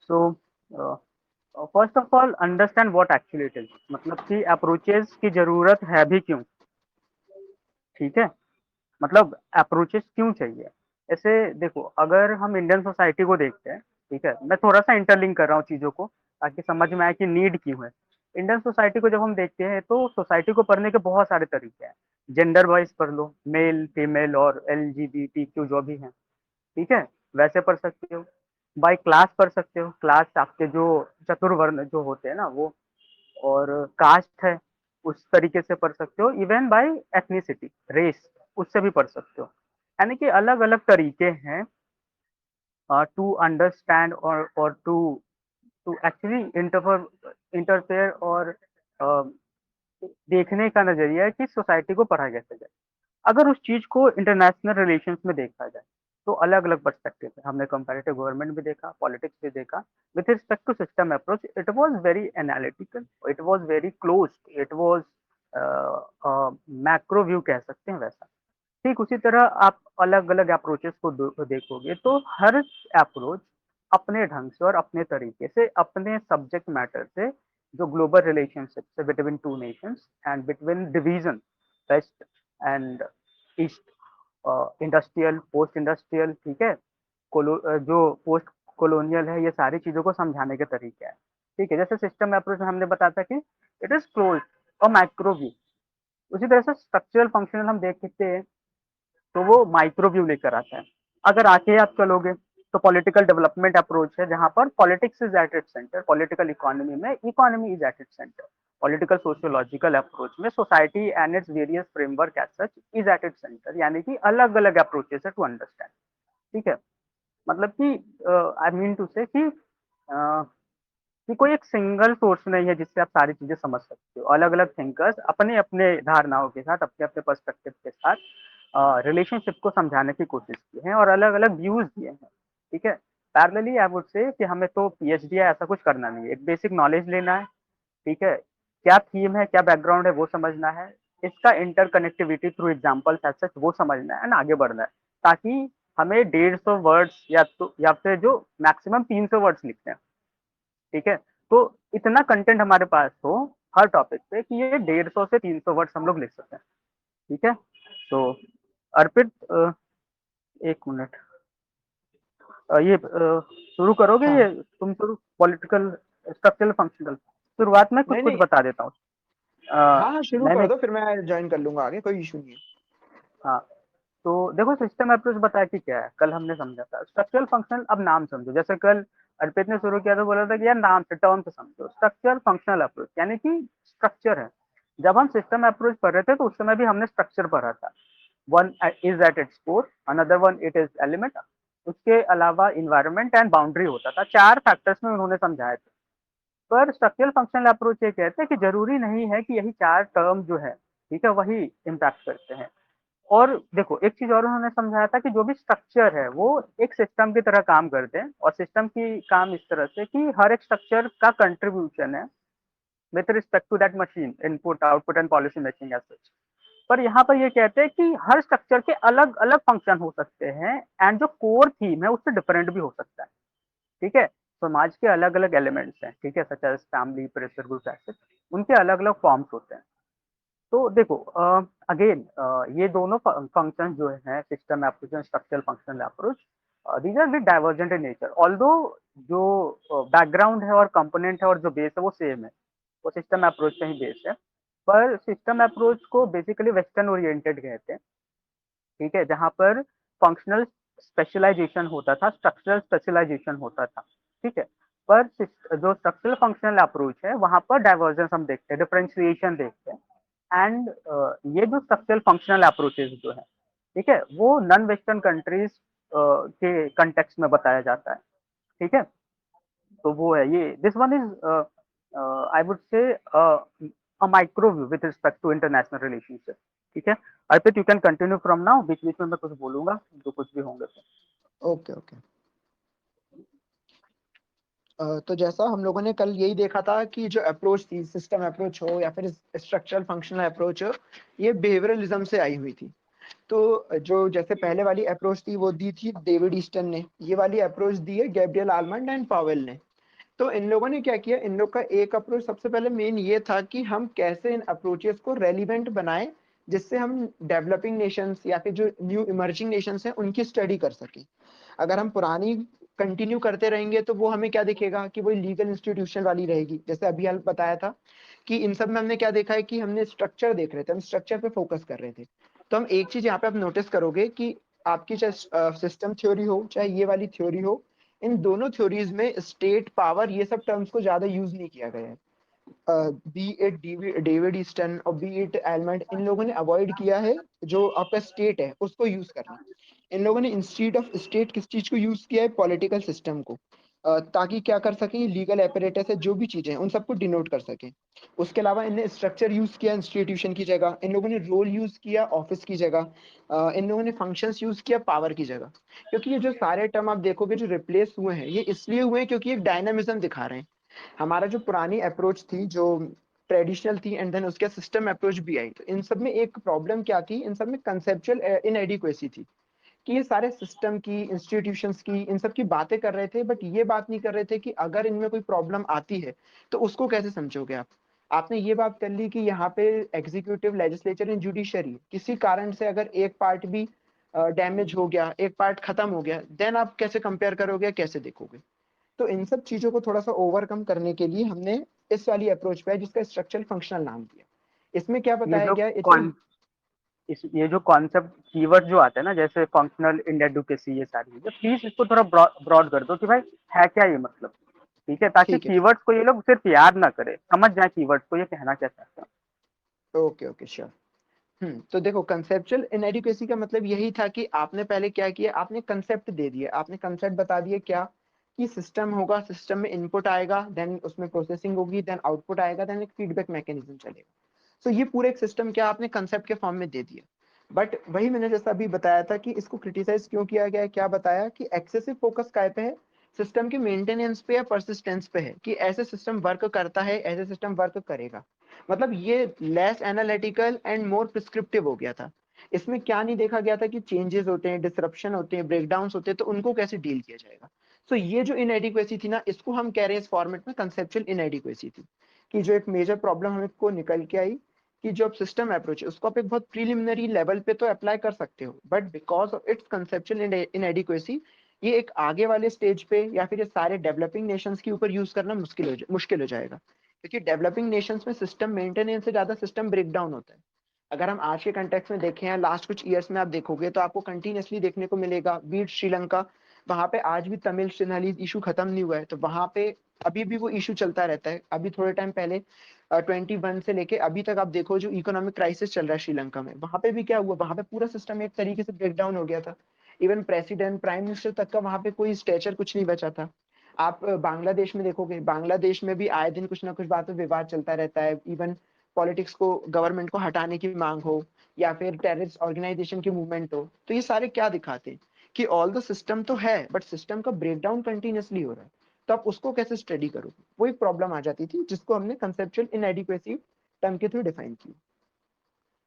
So first of all understand what actually it is, मतलब कि approaches की जरूरत है भी क्यों। ठीक है, मतलब अप्रोचेस क्यों चाहिए। ऐसे देखो, अगर हम इंडियन सोसाइटी को देखते हैं, ठीक है, मैं थोड़ा सा इंटरलिंक कर रहा हूँ चीजों को ताकि समझ में आए कि नीड क्यों है। इंडियन सोसाइटी को जब हम देखते हैं तो सोसाइटी को पढ़ने के बहुत सारे तरीके हैं। जेंडर वाइज पढ़ लो, मेल फीमेल और LGBTQ जो भी हैं, ठीक है, वैसे पढ़ सकते हो। बाय क्लास पढ़ सकते हो, क्लास आपके जो चतुर्वर्ण जो होते हैं ना वो, और कास्ट है उस तरीके से पढ़ सकते हो। इवन बाय एथनिसिटी, रेस, उससे भी पढ़ सकते हो। यानी कि अलग अलग तरीके हैं टू अंडरस्टैंड और टू एक्चुअली इंटरफेयर और देखने का नजरिया है कि सोसाइटी को पढ़ा कैसे जाए। अगर उस चीज को इंटरनेशनल रिलेशंस में देखा जाए तो अलग अलग पर्सपेक्टिव है। हमने कंपैरेटिव गवर्नमेंट भी देखा, पॉलिटिक्स भी देखा। With respect to system approach, it was very analytical, it was very closed, it was macro view कह सकते हैं वैसा। ठीक उसी तरह आप अलग अलग अप्रोचेस को देखोगे तो हर अप्रोच अपने ढंग से और अपने तरीके से अपने सब्जेक्ट मैटर से, जो ग्लोबल रिलेशनशिप है between two nations and between division west and east, industrial post industrial, ठीक है, जो पोस्ट कॉलोनियल है, ये सारी चीजों को समझाने के तरीके हैं। ठीक है, जैसे सिस्टम अप्रोच में हमने बताया था कि इट इज क्लोज और माइक्रो व्यू। उसी तरह से स्ट्रक्चरल फंक्शनल हम देख सकते हैं तो वो माइक्रो व्यू लेकर आता है। अगर आगे आप चलोगे तो पॉलिटिकल डेवलपमेंट अप्रोच है, जहां पर politics is at it centre, political economy में economy is at it centre. Political sociological approach में society and its various framework as such is at it centre, यानी कि अलग अलग अप्रोचेस है टू अंडरस्टैंड। ठीक है, मतलब कि आई मीन टू से कि कोई एक सिंगल सोर्स नहीं है जिससे आप सारी चीजें समझ सकते हो। अलग अलग थिंकर्स अपने अपने धारणाओं के साथ, अपने अपने पर्सपेक्टिव के साथ रिलेशनशिप को समझाने की कोशिश की है और अलग अलग व्यूज दिए हैं। ठीक है, पैरेलली आई वुड से कि हमें तो PhD या ऐसा कुछ करना नहीं है, एक बेसिक नॉलेज लेना है। ठीक है, क्या थीम है, क्या बैकग्राउंड है, वो समझना है। इसका interconnectivity through examples as such वो समझना है एंड आगे बढ़ना है, ताकि हमें 150 वर्ड्स या फिर जो मैक्सिमम 300 वर्ड्स लिखते हैं, ठीक है, तो इतना कंटेंट हमारे पास हो हर टॉपिक पे कि ये 150 से 300 वर्ड्स हम लोग लिख सकते हैं। ठीक है, तो अर्पित, 1 मिनट, ये शुरू करोगे हाँ ये तुम शुरू, पॉलिटिकल स्ट्रक्चरल फंक्शनल। शुरुआत में कुछ नहीं कुछ नहीं, बता देता हूँ। हाँ हाँ शुरू कर मैंने, दो, फिर मैं ज्वाइन कर लूंगा आगे, कोई इशू नहीं है। हाँ, तो देखो सिस्टम अप्रोच बताया कि क्या है, कल हमने समझा था स्ट्रक्चरल फंक्शनल। अब नाम समझो, जैसे कल अर्पित ने शुरू किया तो बोला था कि यार नाम से, टर्म से समझो। स्ट्रक्चर फंक्शनल अप्रोच यानी कि स्ट्रक्चर है। जब हम सिस्टम अप्रोच पढ़ रहे थे तो उस समय भी हमने स्ट्रक्चर पढ़ा था। One is at its core, another one it is element, उसके अलावा इन्वायरमेंट एंड बाउंड्री होता था। 4 फैक्टर्स में उन्होंने समझाए थे। पर स्ट्रक्चरल फंक्शनल अप्रोच ये कहते हैं कि जरूरी नहीं है कि यही 4 टर्म जो है, ठीक है, वही इम्पैक्ट करते हैं। और देखो एक चीज और उन्होंने समझाया था कि जो भी स्ट्रक्चर है वो एक सिस्टम की तरह काम करते हैं, और सिस्टम की काम इस तरह से कि हर एक स्ट्रक्चर का कंट्रीब्यूशन है with respect to that machine, input output and policy making as such. पर यहाँ पर ये कहते हैं कि हर स्ट्रक्चर के अलग अलग फंक्शन हो सकते हैं एंड जो कोर थीम है उससे डिफरेंट भी हो सकता है। ठीक है, समाज के अलग अलग एलिमेंट्स हैं, ठीक है, such as family, pressure group, asset, उनके अलग अलग फॉर्म्स होते हैं। तो देखो अगेन ये दोनों फंक्शन जो है, system approach and structural functional approach, these are bit divergent in nature, although जो बैकग्राउंड है और कंपोनेंट है और जो बेस है वो सेम है, वो सिस्टम अप्रोच का ही बेस है। पर सिस्टम अप्रोच को बेसिकली वेस्टर्न ओरिएंटेड कहते हैं। ठीक है, जहाँ पर फंक्शनल स्पेशलाइजेशन होता था, स्ट्रक्चरल स्पेशलाइजेशन होता था। ठीक है, पर जो स्ट्रक्चरल फंक्शनल अप्रोच है वहां पर डाइवर्जेंस हम देखते हैं, डिफरेंशिएशन देखते हैं। एंड ये जो स्ट्रक्चरल फंक्शनल अप्रोचेस जो है, ठीक है, वो नॉन वेस्टर्न कंट्रीज के कंटेक्स्ट में बताया जाता है। ठीक है, तो वो है ये, this one is I would say a micro view with respect to international relationship. ठीक है, Arpit you can continue from now, बीच बीच में मैं कुछ बोलूंगा जो कुछ भी होंगे तो। Okay okay. तो जैसा हम लोगों ने कल यही देखा था कि जो अप्रोच थी, सिस्टम अप्रोच हो या फिर स्ट्रक्चरल फंक्शनल अप्रोच हो, ये बिहेवियरलिज्म से आई हुई थी। तो जो जैसे पहले वाली अप्रोच थी वो दी थी डेविड ईस्टन ने, ये वाली अप्रोच दी है गैब्रियल आलमंड एंड पावेल ने। तो इन लोगों ने क्या किया, इन लोग का एक अप्रोच सबसे पहले मेन ये था कि हम कैसे इन अप्रोचेस को रेलिवेंट बनाएं, जिससे हम डेवलपिंग नेशंस या फिर जो न्यू इमर्जिंग नेशंस हैं उनकी स्टडी कर सकें। अगर हम पुरानी कंटिन्यू करते रहेंगे तो वो हमें क्या दिखेगा कि वो लीगल इंस्टीट्यूशन वाली रहेगी। जैसे अभी हम बताया था कि इन सब में हमने क्या देखा है कि हमने स्ट्रक्चर देख रहे थे, हम स्ट्रक्चर पे फोकस कर रहे थे। तो हम एक चीज यहाँ पे आप नोटिस करोगे कि आपकी चाहे सिस्टम थ्योरी हो चाहे ये वाली थ्योरी हो, इन दोनों थ्योरीज में स्टेट पावर ये सब टर्म्स को ज्यादा यूज नहीं किया गया है। बी इट डेविड ईस्टन और बी इट एलमंड, इन लोगों ने अवॉइड किया है जो आपका स्टेट है उसको यूज करना। इन लोगों ने इंस्टीट्यूट ऑफ स्टेट किस चीज को यूज किया है, पॉलिटिकल सिस्टम को, ताकि क्या कर सकें, लीगल एपरेटस है जो भी चीजें हैं उन सबको डिनोट कर सकें। उसके अलावा इनने स्ट्रक्चर यूज किया इंस्टीट्यूशन की जगह, इन लोगों ने रोल यूज किया ऑफिस की जगह, इन लोगों ने फंक्शंस यूज किया पावर की जगह। क्योंकि ये जो सारे टर्म आप देखोगे जो रिप्लेस हुए हैं ये इसलिए हुए हैं क्योंकि एक डायनामिज्म दिखा रहे हैं। हमारा जो पुरानी अप्रोच थी जो ट्रेडिशनल थी एंड देन उसके सिस्टम अप्रोच भी आई, तो इन सब में एक प्रॉब्लम क्या थी, इन सब में कंसेप्चुअल इनएडिक्वेसी थी कि ये सारे सिस्टम की इंस्टीट्यूशंस की इन सब की बातें कर रहे थे बट ये बात नहीं कर रहे थे कि अगर इनमें कोई प्रॉब्लम आती है तो उसको कैसे समझोगे आप। आपने ये बात कर ली कि यहाँ पे एग्जीक्यूटिव लेजिस्लेचर एंड जुडिशरी किसी कारण से अगर एक पार्ट भी डैमेज हो गया, एक पार्ट खत्म हो गया, देन आप कैसे कंपेयर करोगे, कैसे देखोगे। तो इन सब चीजों को थोड़ा सा ओवरकम करने के लिए हमने इस वाली अप्रोच पे है जिसका स्ट्रक्चरल फंक्शनल नाम दिया। इसमें क्या ये बताया जो गया, इट्स कॉन ये जो कॉन्सेप्ट कीवर्ड जो आते हैं ना, जैसे फंक्शनल इनएडुकेसी, ये सारी चीजें, प्लीज इसको थोड़ा ब्रॉड कर दो कि भाई है क्या ये, मतलब ठीक है, ताकि ठीक है। कीवर्ड्स को ये लोग सिर्फ याद ना करे, समझ जाए कीवर्ड्स को ये कहना क्या चाहते हैं। Okay okay sure. तो देखो कंसेप्चुअल इनएडुकेसी का मतलब यही था कि आपने पहले क्या किया, आपने कंसेप्ट दे दिया, आपने कंसेप्ट बता दिया क्या, कि सिस्टम होगा, सिस्टम में इनपुट आएगा, देन उसमें प्रोसेसिंग होगी, देन आउटपुट आएगा, देन एक फीडबैक मैकेनिज्म चलेगा। तो ये पूरे एक सिस्टम क्या आपने कंसेप्ट के फॉर्म में दे दिया। बट वही मैंने जैसा अभी बताया था कि इसको क्रिटिसाइज क्यों किया गया है, क्या बताया कि एक्सेसिव फोकस काय पे है, सिस्टम के मेंटेनेंस पे या परसिस्टेंस पे है, कि ऐसे सिस्टम वर्क करता है, ऐसे सिस्टम वर्क करेगा। मतलब ये less analytical and more prescriptive हो गया था। इसमें क्या नहीं देखा गया था कि चेंजेस होते हैं, डिसरप्शन होते हैं, ब्रेकडाउन होते हैं, तो उनको कैसे डील किया जाएगा। तो ये जो इनएडिक्वेसी थी ना, इसको हम कह रहे हैं इस फॉर्मेट में कंसेप्चुअल इनएडिक्वेसी थी, कि जो एक मेजर प्रॉब्लम हमको निकल के आई कि जो सिस्टम अप्रोच है उसको आप एक बहुत प्रीलिमिनरी लेवल पे तो अप्लाई कर सकते हो, but because of its conceptual inadequacy ये एक आगे वाले स्टेज पे या फिर ये सारे डेवलपिंग नेशंस के ऊपर यूज करना मुश्किल हो जाएगा। क्योंकि डेवलपिंग नेशंस में सिस्टम मेंटेनेंस से ज्यादा सिस्टम ब्रेकडाउन होता है। अगर हम आज के कंटेक्स्ट में देखें या लास्ट कुछ ईयर्स में आप देखोगे तो आपको कंटिन्यूअसली देखने को मिलेगा, बीट श्रीलंका, वहां पे आज भी तमिल सिन्हालीज इशू खत्म नहीं हुआ है, तो वहां पे अभी भी वो इशू चलता रहता है। अभी थोड़े टाइम पहले 21 से लेके अभी तक आप देखो जो इकोनॉमिक क्राइसिस चल रहा है श्रीलंका में, वहां पे भी क्या हुआ, वहां पे पूरा सिस्टम एक तरीके से ब्रेक डाउन हो गया था। इवन प्रेसिडेंट प्राइम मिनिस्टर तक का वहां पे कोई स्टेचर कुछ नहीं बचा था। आप बांग्लादेश में देखोगे, बांग्लादेश में भी आए दिन कुछ ना कुछ बात पे विवाद चलता रहता है। इवन पॉलिटिक्स को, गवर्नमेंट को हटाने की मांग हो या फिर टेररिस्ट ऑर्गेनाइजेशन की मूवमेंट हो, तो ये सारे क्या दिखाते हैं कि ऑल द सिस्टम तो है बट सिस्टम का ब्रेकडाउन कंटिन्यूअसली हो रहा है। तो आप उसको कैसे स्टडी करोगे, वो एक प्रॉब्लम आ जाती थी जिसको हमने कंसेप्चुअल इनएडिक्वेसी टर्म के थ्रू डिफाइन की।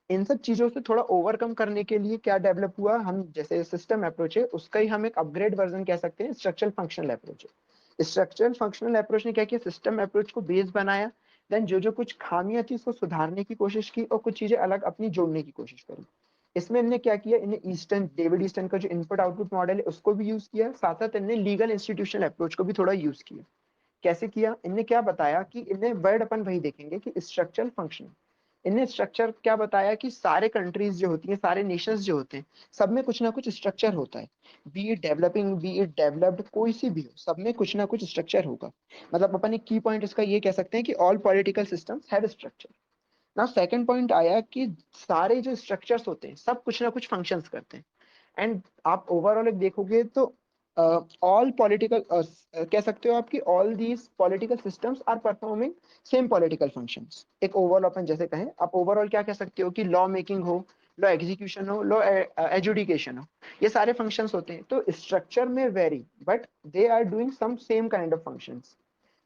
इन सब चीजों से थोड़ा ओवरकम करने के लिए क्या डेवलप हुआ, हम जैसे सिस्टम अप्रोच है उसका ही हम एक अपग्रेड वर्जन कह सकते हैं, स्ट्रक्चरल फंक्शनल अप्रोच है। स्ट्रक्चरल फंक्शनल अप्रोच ने क्या किया, सिस्टम अप्रोच को बेस बनाया, देन जो जो कुछ खामियां थी उसको सुधारने की कोशिश की और कुछ चीजें अलग अपनी जोड़ने की कोशिश करी। इसमें इनने क्या किया, इन्हें ईस्टर्न डेविड ईस्टर्न का जो इनपुट आउटपुट मॉडल है उसको भी यूज किया, साथ साथ इनने लीगल इंस्टीट्यूशनल अप्रोच को भी थोड़ा यूज किया। कैसे किया, इनने क्या बताया कि इन्हें वर्ड अपन वही देखेंगे कि स्ट्रक्चरल फंक्शन। इनने स्ट्रक्चर क्या बताया कि सारे कंट्रीज जो होती हैं, सारे नेशंस जो होते हैं, सब में कुछ ना कुछ स्ट्रक्चर होता है। B it developing, B it developed, कोई सी भी हो, सब में कुछ ना कुछ स्ट्रक्चर होगा। मतलब अपन एक की पॉइंट इसका ये कह सकते हैं कि all political systems have structure. ना सेकंड पॉइंट आया कि सारे जो स्ट्रक्चर्स होते हैं सब कुछ ना कुछ फंक्शंस करते हैं। एंड आप ओवरऑल एक देखोगे तो ऑल पॉलिटिकल कह सकते हो आपकी all these political systems are performing same political functions. एक ओवरऑल अपन जैसे कहें, आप ओवरऑल क्या कह सकते हो कि लॉ मेकिंग हो, लॉ एग्जीक्यूशन हो, लॉ एजुडिकेशन हो, ये सारे फंक्शंस होते हैं। तो स्ट्रक्चर में very but they are doing some same kind of functions.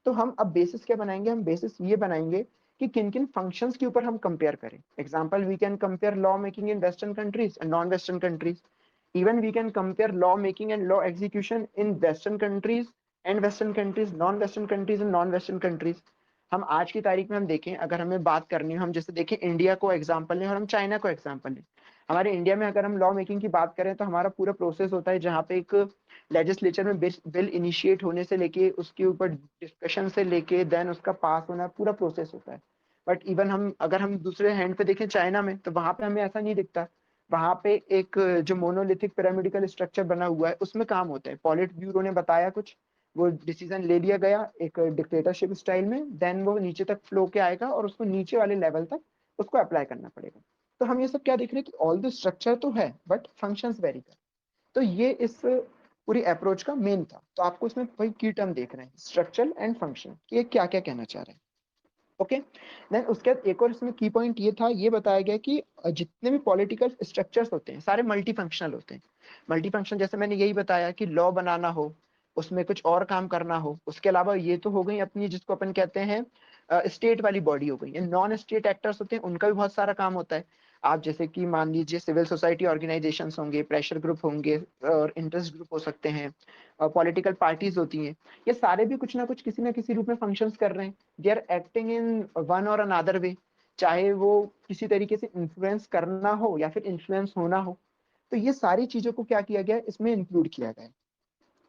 तो हम अब बेसिस क्या बनाएंगे, हम बेसिस ये बनाएंगे कि किन किन फंक्शंस के ऊपर हम कंपेयर करें। Example, we can compare law making in western countries and non western countries. Even we can compare law making and law execution in Western countries and western countries, non western countries and non western countries. हम आज की तारीख में हम देखें, अगर हमें बात करनी हो, हम जैसे देखें इंडिया को एग्जांपल लें और हम चाइना को एग्जांपल लें। हमारे इंडिया में अगर हम लॉ मेकिंग की बात करें तो हमारा पूरा प्रोसेस होता है जहाँ पे एक लेजिस्लेचर में बिल इनिशिएट होने से लेके उसके ऊपर डिस्कशन से लेके देन उसका पास होना, पूरा प्रोसेस होता है। बट इवन हम अगर हम दूसरे हैंड पे देखें चाइना में, तो वहां पे हमें ऐसा नहीं दिखता। वहां पे एक जो मोनोलिथिक पिरामिडिकल स्ट्रक्चर बना हुआ है उसमें काम होता है, पॉलिट ब्यूरो ने बताया कुछ, वो डिसीजन ले लिया गया एक डिक्टेटरशिप स्टाइल में, देन वो नीचे तक फ्लो के आएगा और उसको नीचे वाले लेवल तक उसको अप्लाई करना पड़ेगा। तो हम ये सब क्या देख रहे हैं कि ऑल द स्ट्रक्चर तो है बट फंक्शंस वेरी कर। तो ये इस पूरी अप्रोच का मेन था। तो आपको इसमें वही की टर्म देख रहे हैं, स्ट्रक्चरल एंड फंक्शन, कि ये क्या क्या कहना चाह रहे हैं। ओके, देन उसके बाद एक और इसमें की पॉइंट ये था, ये बताया गया कि जितने भी पॉलिटिकल स्ट्रक्चर्स होते हैं सारे मल्टी फंक्शनल होते हैं। मल्टी फंक्शन जैसे मैंने यही बताया कि लॉ बनाना हो, उसमें कुछ और काम करना हो, उसके अलावा ये तो हो गई अपनी जिसको अपन कहते हैं स्टेट वाली बॉडी हो गई। नॉन स्टेट एक्टर्स होते हैं उनका भी बहुत सारा काम होता है। आप जैसे कि मान लीजिए सिविल सोसाइटी ऑर्गेनाइजेशन होंगे, प्रेशर ग्रुप होंगे और इंटरेस्ट ग्रुप हो सकते हैं, पॉलिटिकल पार्टीज होती हैं। ये सारे भी कुछ ना किसी रूप में फंक्शंस कर रहे हैं। They are acting in one और अनदर वे, चाहे वो किसी तरीके से इन्फ्लुएंस करना हो या फिर इन्फ्लुएंस होना हो। तो ये सारी चीजों को क्या किया गया है, इसमें इंक्लूड किया गया है,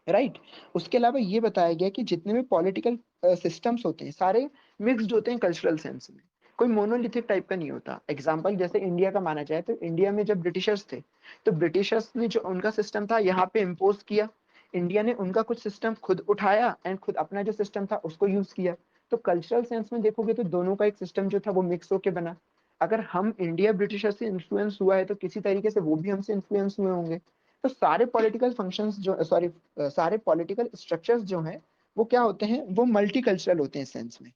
राइट। उसके अलावा ये बताया गया कि जितने भी पॉलिटिकल सिस्टम्स होते हैं सारे मिक्स्ड होते हैं कल्चरल सेंस में, कोई मोनोलिथिक टाइप का नहीं होता। एग्जाम्पल जैसे इंडिया का माना जाए तो इंडिया में जब ब्रिटिशर्स थे, तो ब्रिटिशर्स ने जो उनका सिस्टम था यहाँ पे इम्पोज किया, इंडिया ने उनका कुछ सिस्टम खुद उठाया एंड खुद अपना जो सिस्टम था उसको यूज किया। तो कल्चरल सेंस में देखोगे तो दोनों का एक सिस्टम जो था वो मिक्स होके बना। अगर हम इंडिया ब्रिटिशर से इन्फ्लुएंस हुआ है तो किसी तरीके से वो भी हमसे इन्फ्लुएंस हुए होंगे। तो सारे पॉलिटिकल फंक्शंस जो सॉरी सारे पॉलिटिकल स्ट्रक्चर्स जो हैं वो क्या होते हैं, वो मल्टी कल्चरल होते हैं सेंस में,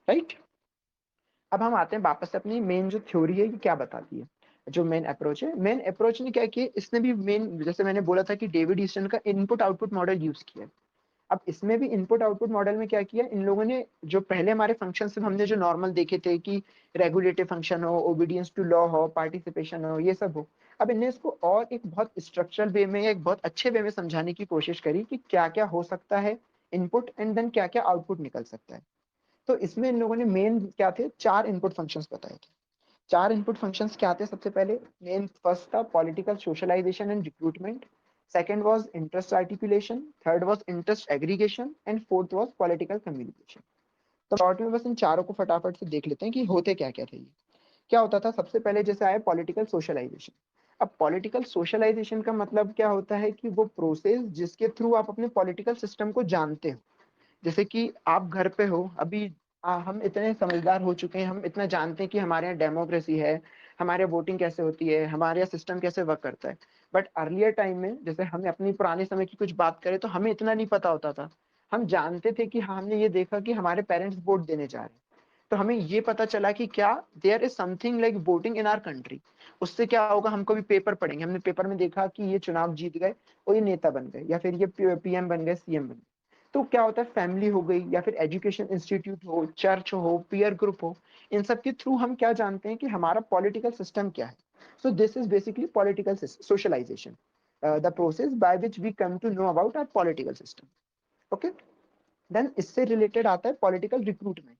राइट। अब हम आते हैं वापस से अपनी मेन जो थ्योरी है ये क्या बताती है। जो मेन अप्रोच है, मेन अप्रोच ने क्या किया, इसने भी मेन जैसे मैंने बोला था कि डेविड ईस्टन का इनपुट आउटपुट मॉडल यूज किया। अब इसमें भी इनपुट आउटपुट मॉडल में क्या किया इन लोगों ने, जो पहले हमारे फंक्शन हमने जो नॉर्मल देखे थे कि रेगुलेटिव फंक्शन हो, ओबीडियंस टू लॉ हो, पार्टिसिपेशन हो, ये सब हो। अब इनने इसको और एक बहुत स्ट्रक्चरल वे में, एक बहुत अच्छे वे में समझाने की कोशिश करी कि क्या क्या हो सकता है इनपुट एंड देन क्या क्या आउटपुट निकल सकता है। तो इसमें इन लोगों ने मेन क्या थे, चार इनपुट फंक्शंस बताए थे। चार इनपुट फंक्शंस क्या थे, सबसे पहले मेन फर्स्ट था political socialization and recruitment, second was interest articulation, third was interest aggregation and fourth was political communication। तो शॉर्ट में बस इन चारों को फटाफट से देख लेते हैं कि होते क्या क्या थे ये। क्या होता था, सबसे पहले जैसे आया पॉलिटिकल सोशलाइजेशन। अब पॉलिटिकल सोशलाइजेशन का मतलब क्या होता है कि वो प्रोसेस जिसके थ्रू आप अपने पॉलिटिकल सिस्टम को जानते हो। जैसे कि आप घर पे हो अभी, हम इतने समझदार हो चुके हैं, हम इतना जानते हैं कि हमारे यहाँ डेमोक्रेसी है, हमारे यहाँ वोटिंग कैसे होती है, हमारे यहाँ सिस्टम कैसे वर्क करता है। बट अर्लियर टाइम में जैसे हम अपनी पुराने समय की कुछ बात करें तो हमें इतना नहीं पता होता था। हम जानते थे कि हाँ, हमने ये देखा कि हमारे पेरेंट्स वोट देने जा रहे हैं, तो हमें ये पता चला कि क्या there is something like voting in our country. उससे क्या होगा, हम कभी पेपर पढ़ेंगे, हमने पेपर में देखा कि ये चुनाव जीत गए और ये नेता बन गए या फिर ये पीएम बन गए, सीएम बन गए। तो क्या होता है, फैमिली हो गई या फिर एजुकेशन इंस्टीट्यूट हो, चर्च हो, पीयर ग्रुप हो, इन सब के थ्रू हम क्या जानते हैं कि हमारा पॉलिटिकल सिस्टम क्या है। So this is basically political socialization, the process by which we come to know about our political system. Okay, then इससे रिलेटेड आता है पॉलिटिकल रिक्रूटमेंट।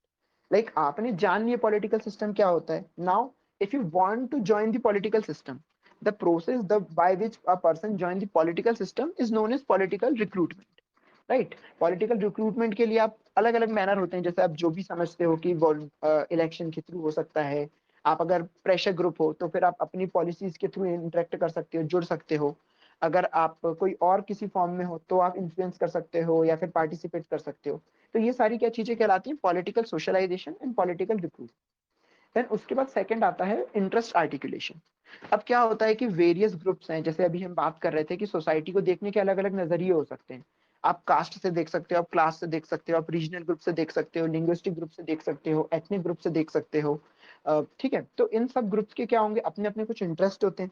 लाइक आपने जान लिया पॉलिटिकल सिस्टम क्या होता है। Now if you want to join the political system, the process the by which a person join the political system is known as political recruitment, right. Political recruitment के लिए आप अलग अलग मैनर होते हैं, जैसे आप जो भी समझते हो कि वो इलेक्शन के थ्रू हो सकता है। आप अगर प्रेशर ग्रुप हो तो फिर आप अपनी पॉलिसीज के थ्रू इंटरेक्ट कर सकते हो, जुड़ सकते हो। अगर आप कोई और किसी फॉर्म में हो तो आप इन्फ्लुएंस कर सकते हो या फिर पार्टिसिपेट कर सकते हो। तो ये सारी क्या चीजें कहलाती हैं, political socialization and political recruit. Then उसके बाद सेकंड आता है इंटरेस्ट आर्टिकुलेशन। अब क्या होता है कि वेरियस ग्रुप्स हैं, जैसे अभी हम बात कर रहे थे कि सोसाइटी को देखने के अलग अलग नजरिए हो सकते हैं। आप कास्ट से देख सकते हो, आप क्लास से देख सकते हो, आप रीजनल ग्रुप से देख सकते हो, लिंग्विस्टिक ग्रुप से देख सकते हो, एथनिक ग्रुप से देख सकते हो। ठीक है, तो इन सब ग्रुप्स के क्या होंगे, अपने अपने कुछ इंटरेस्ट होते हैं।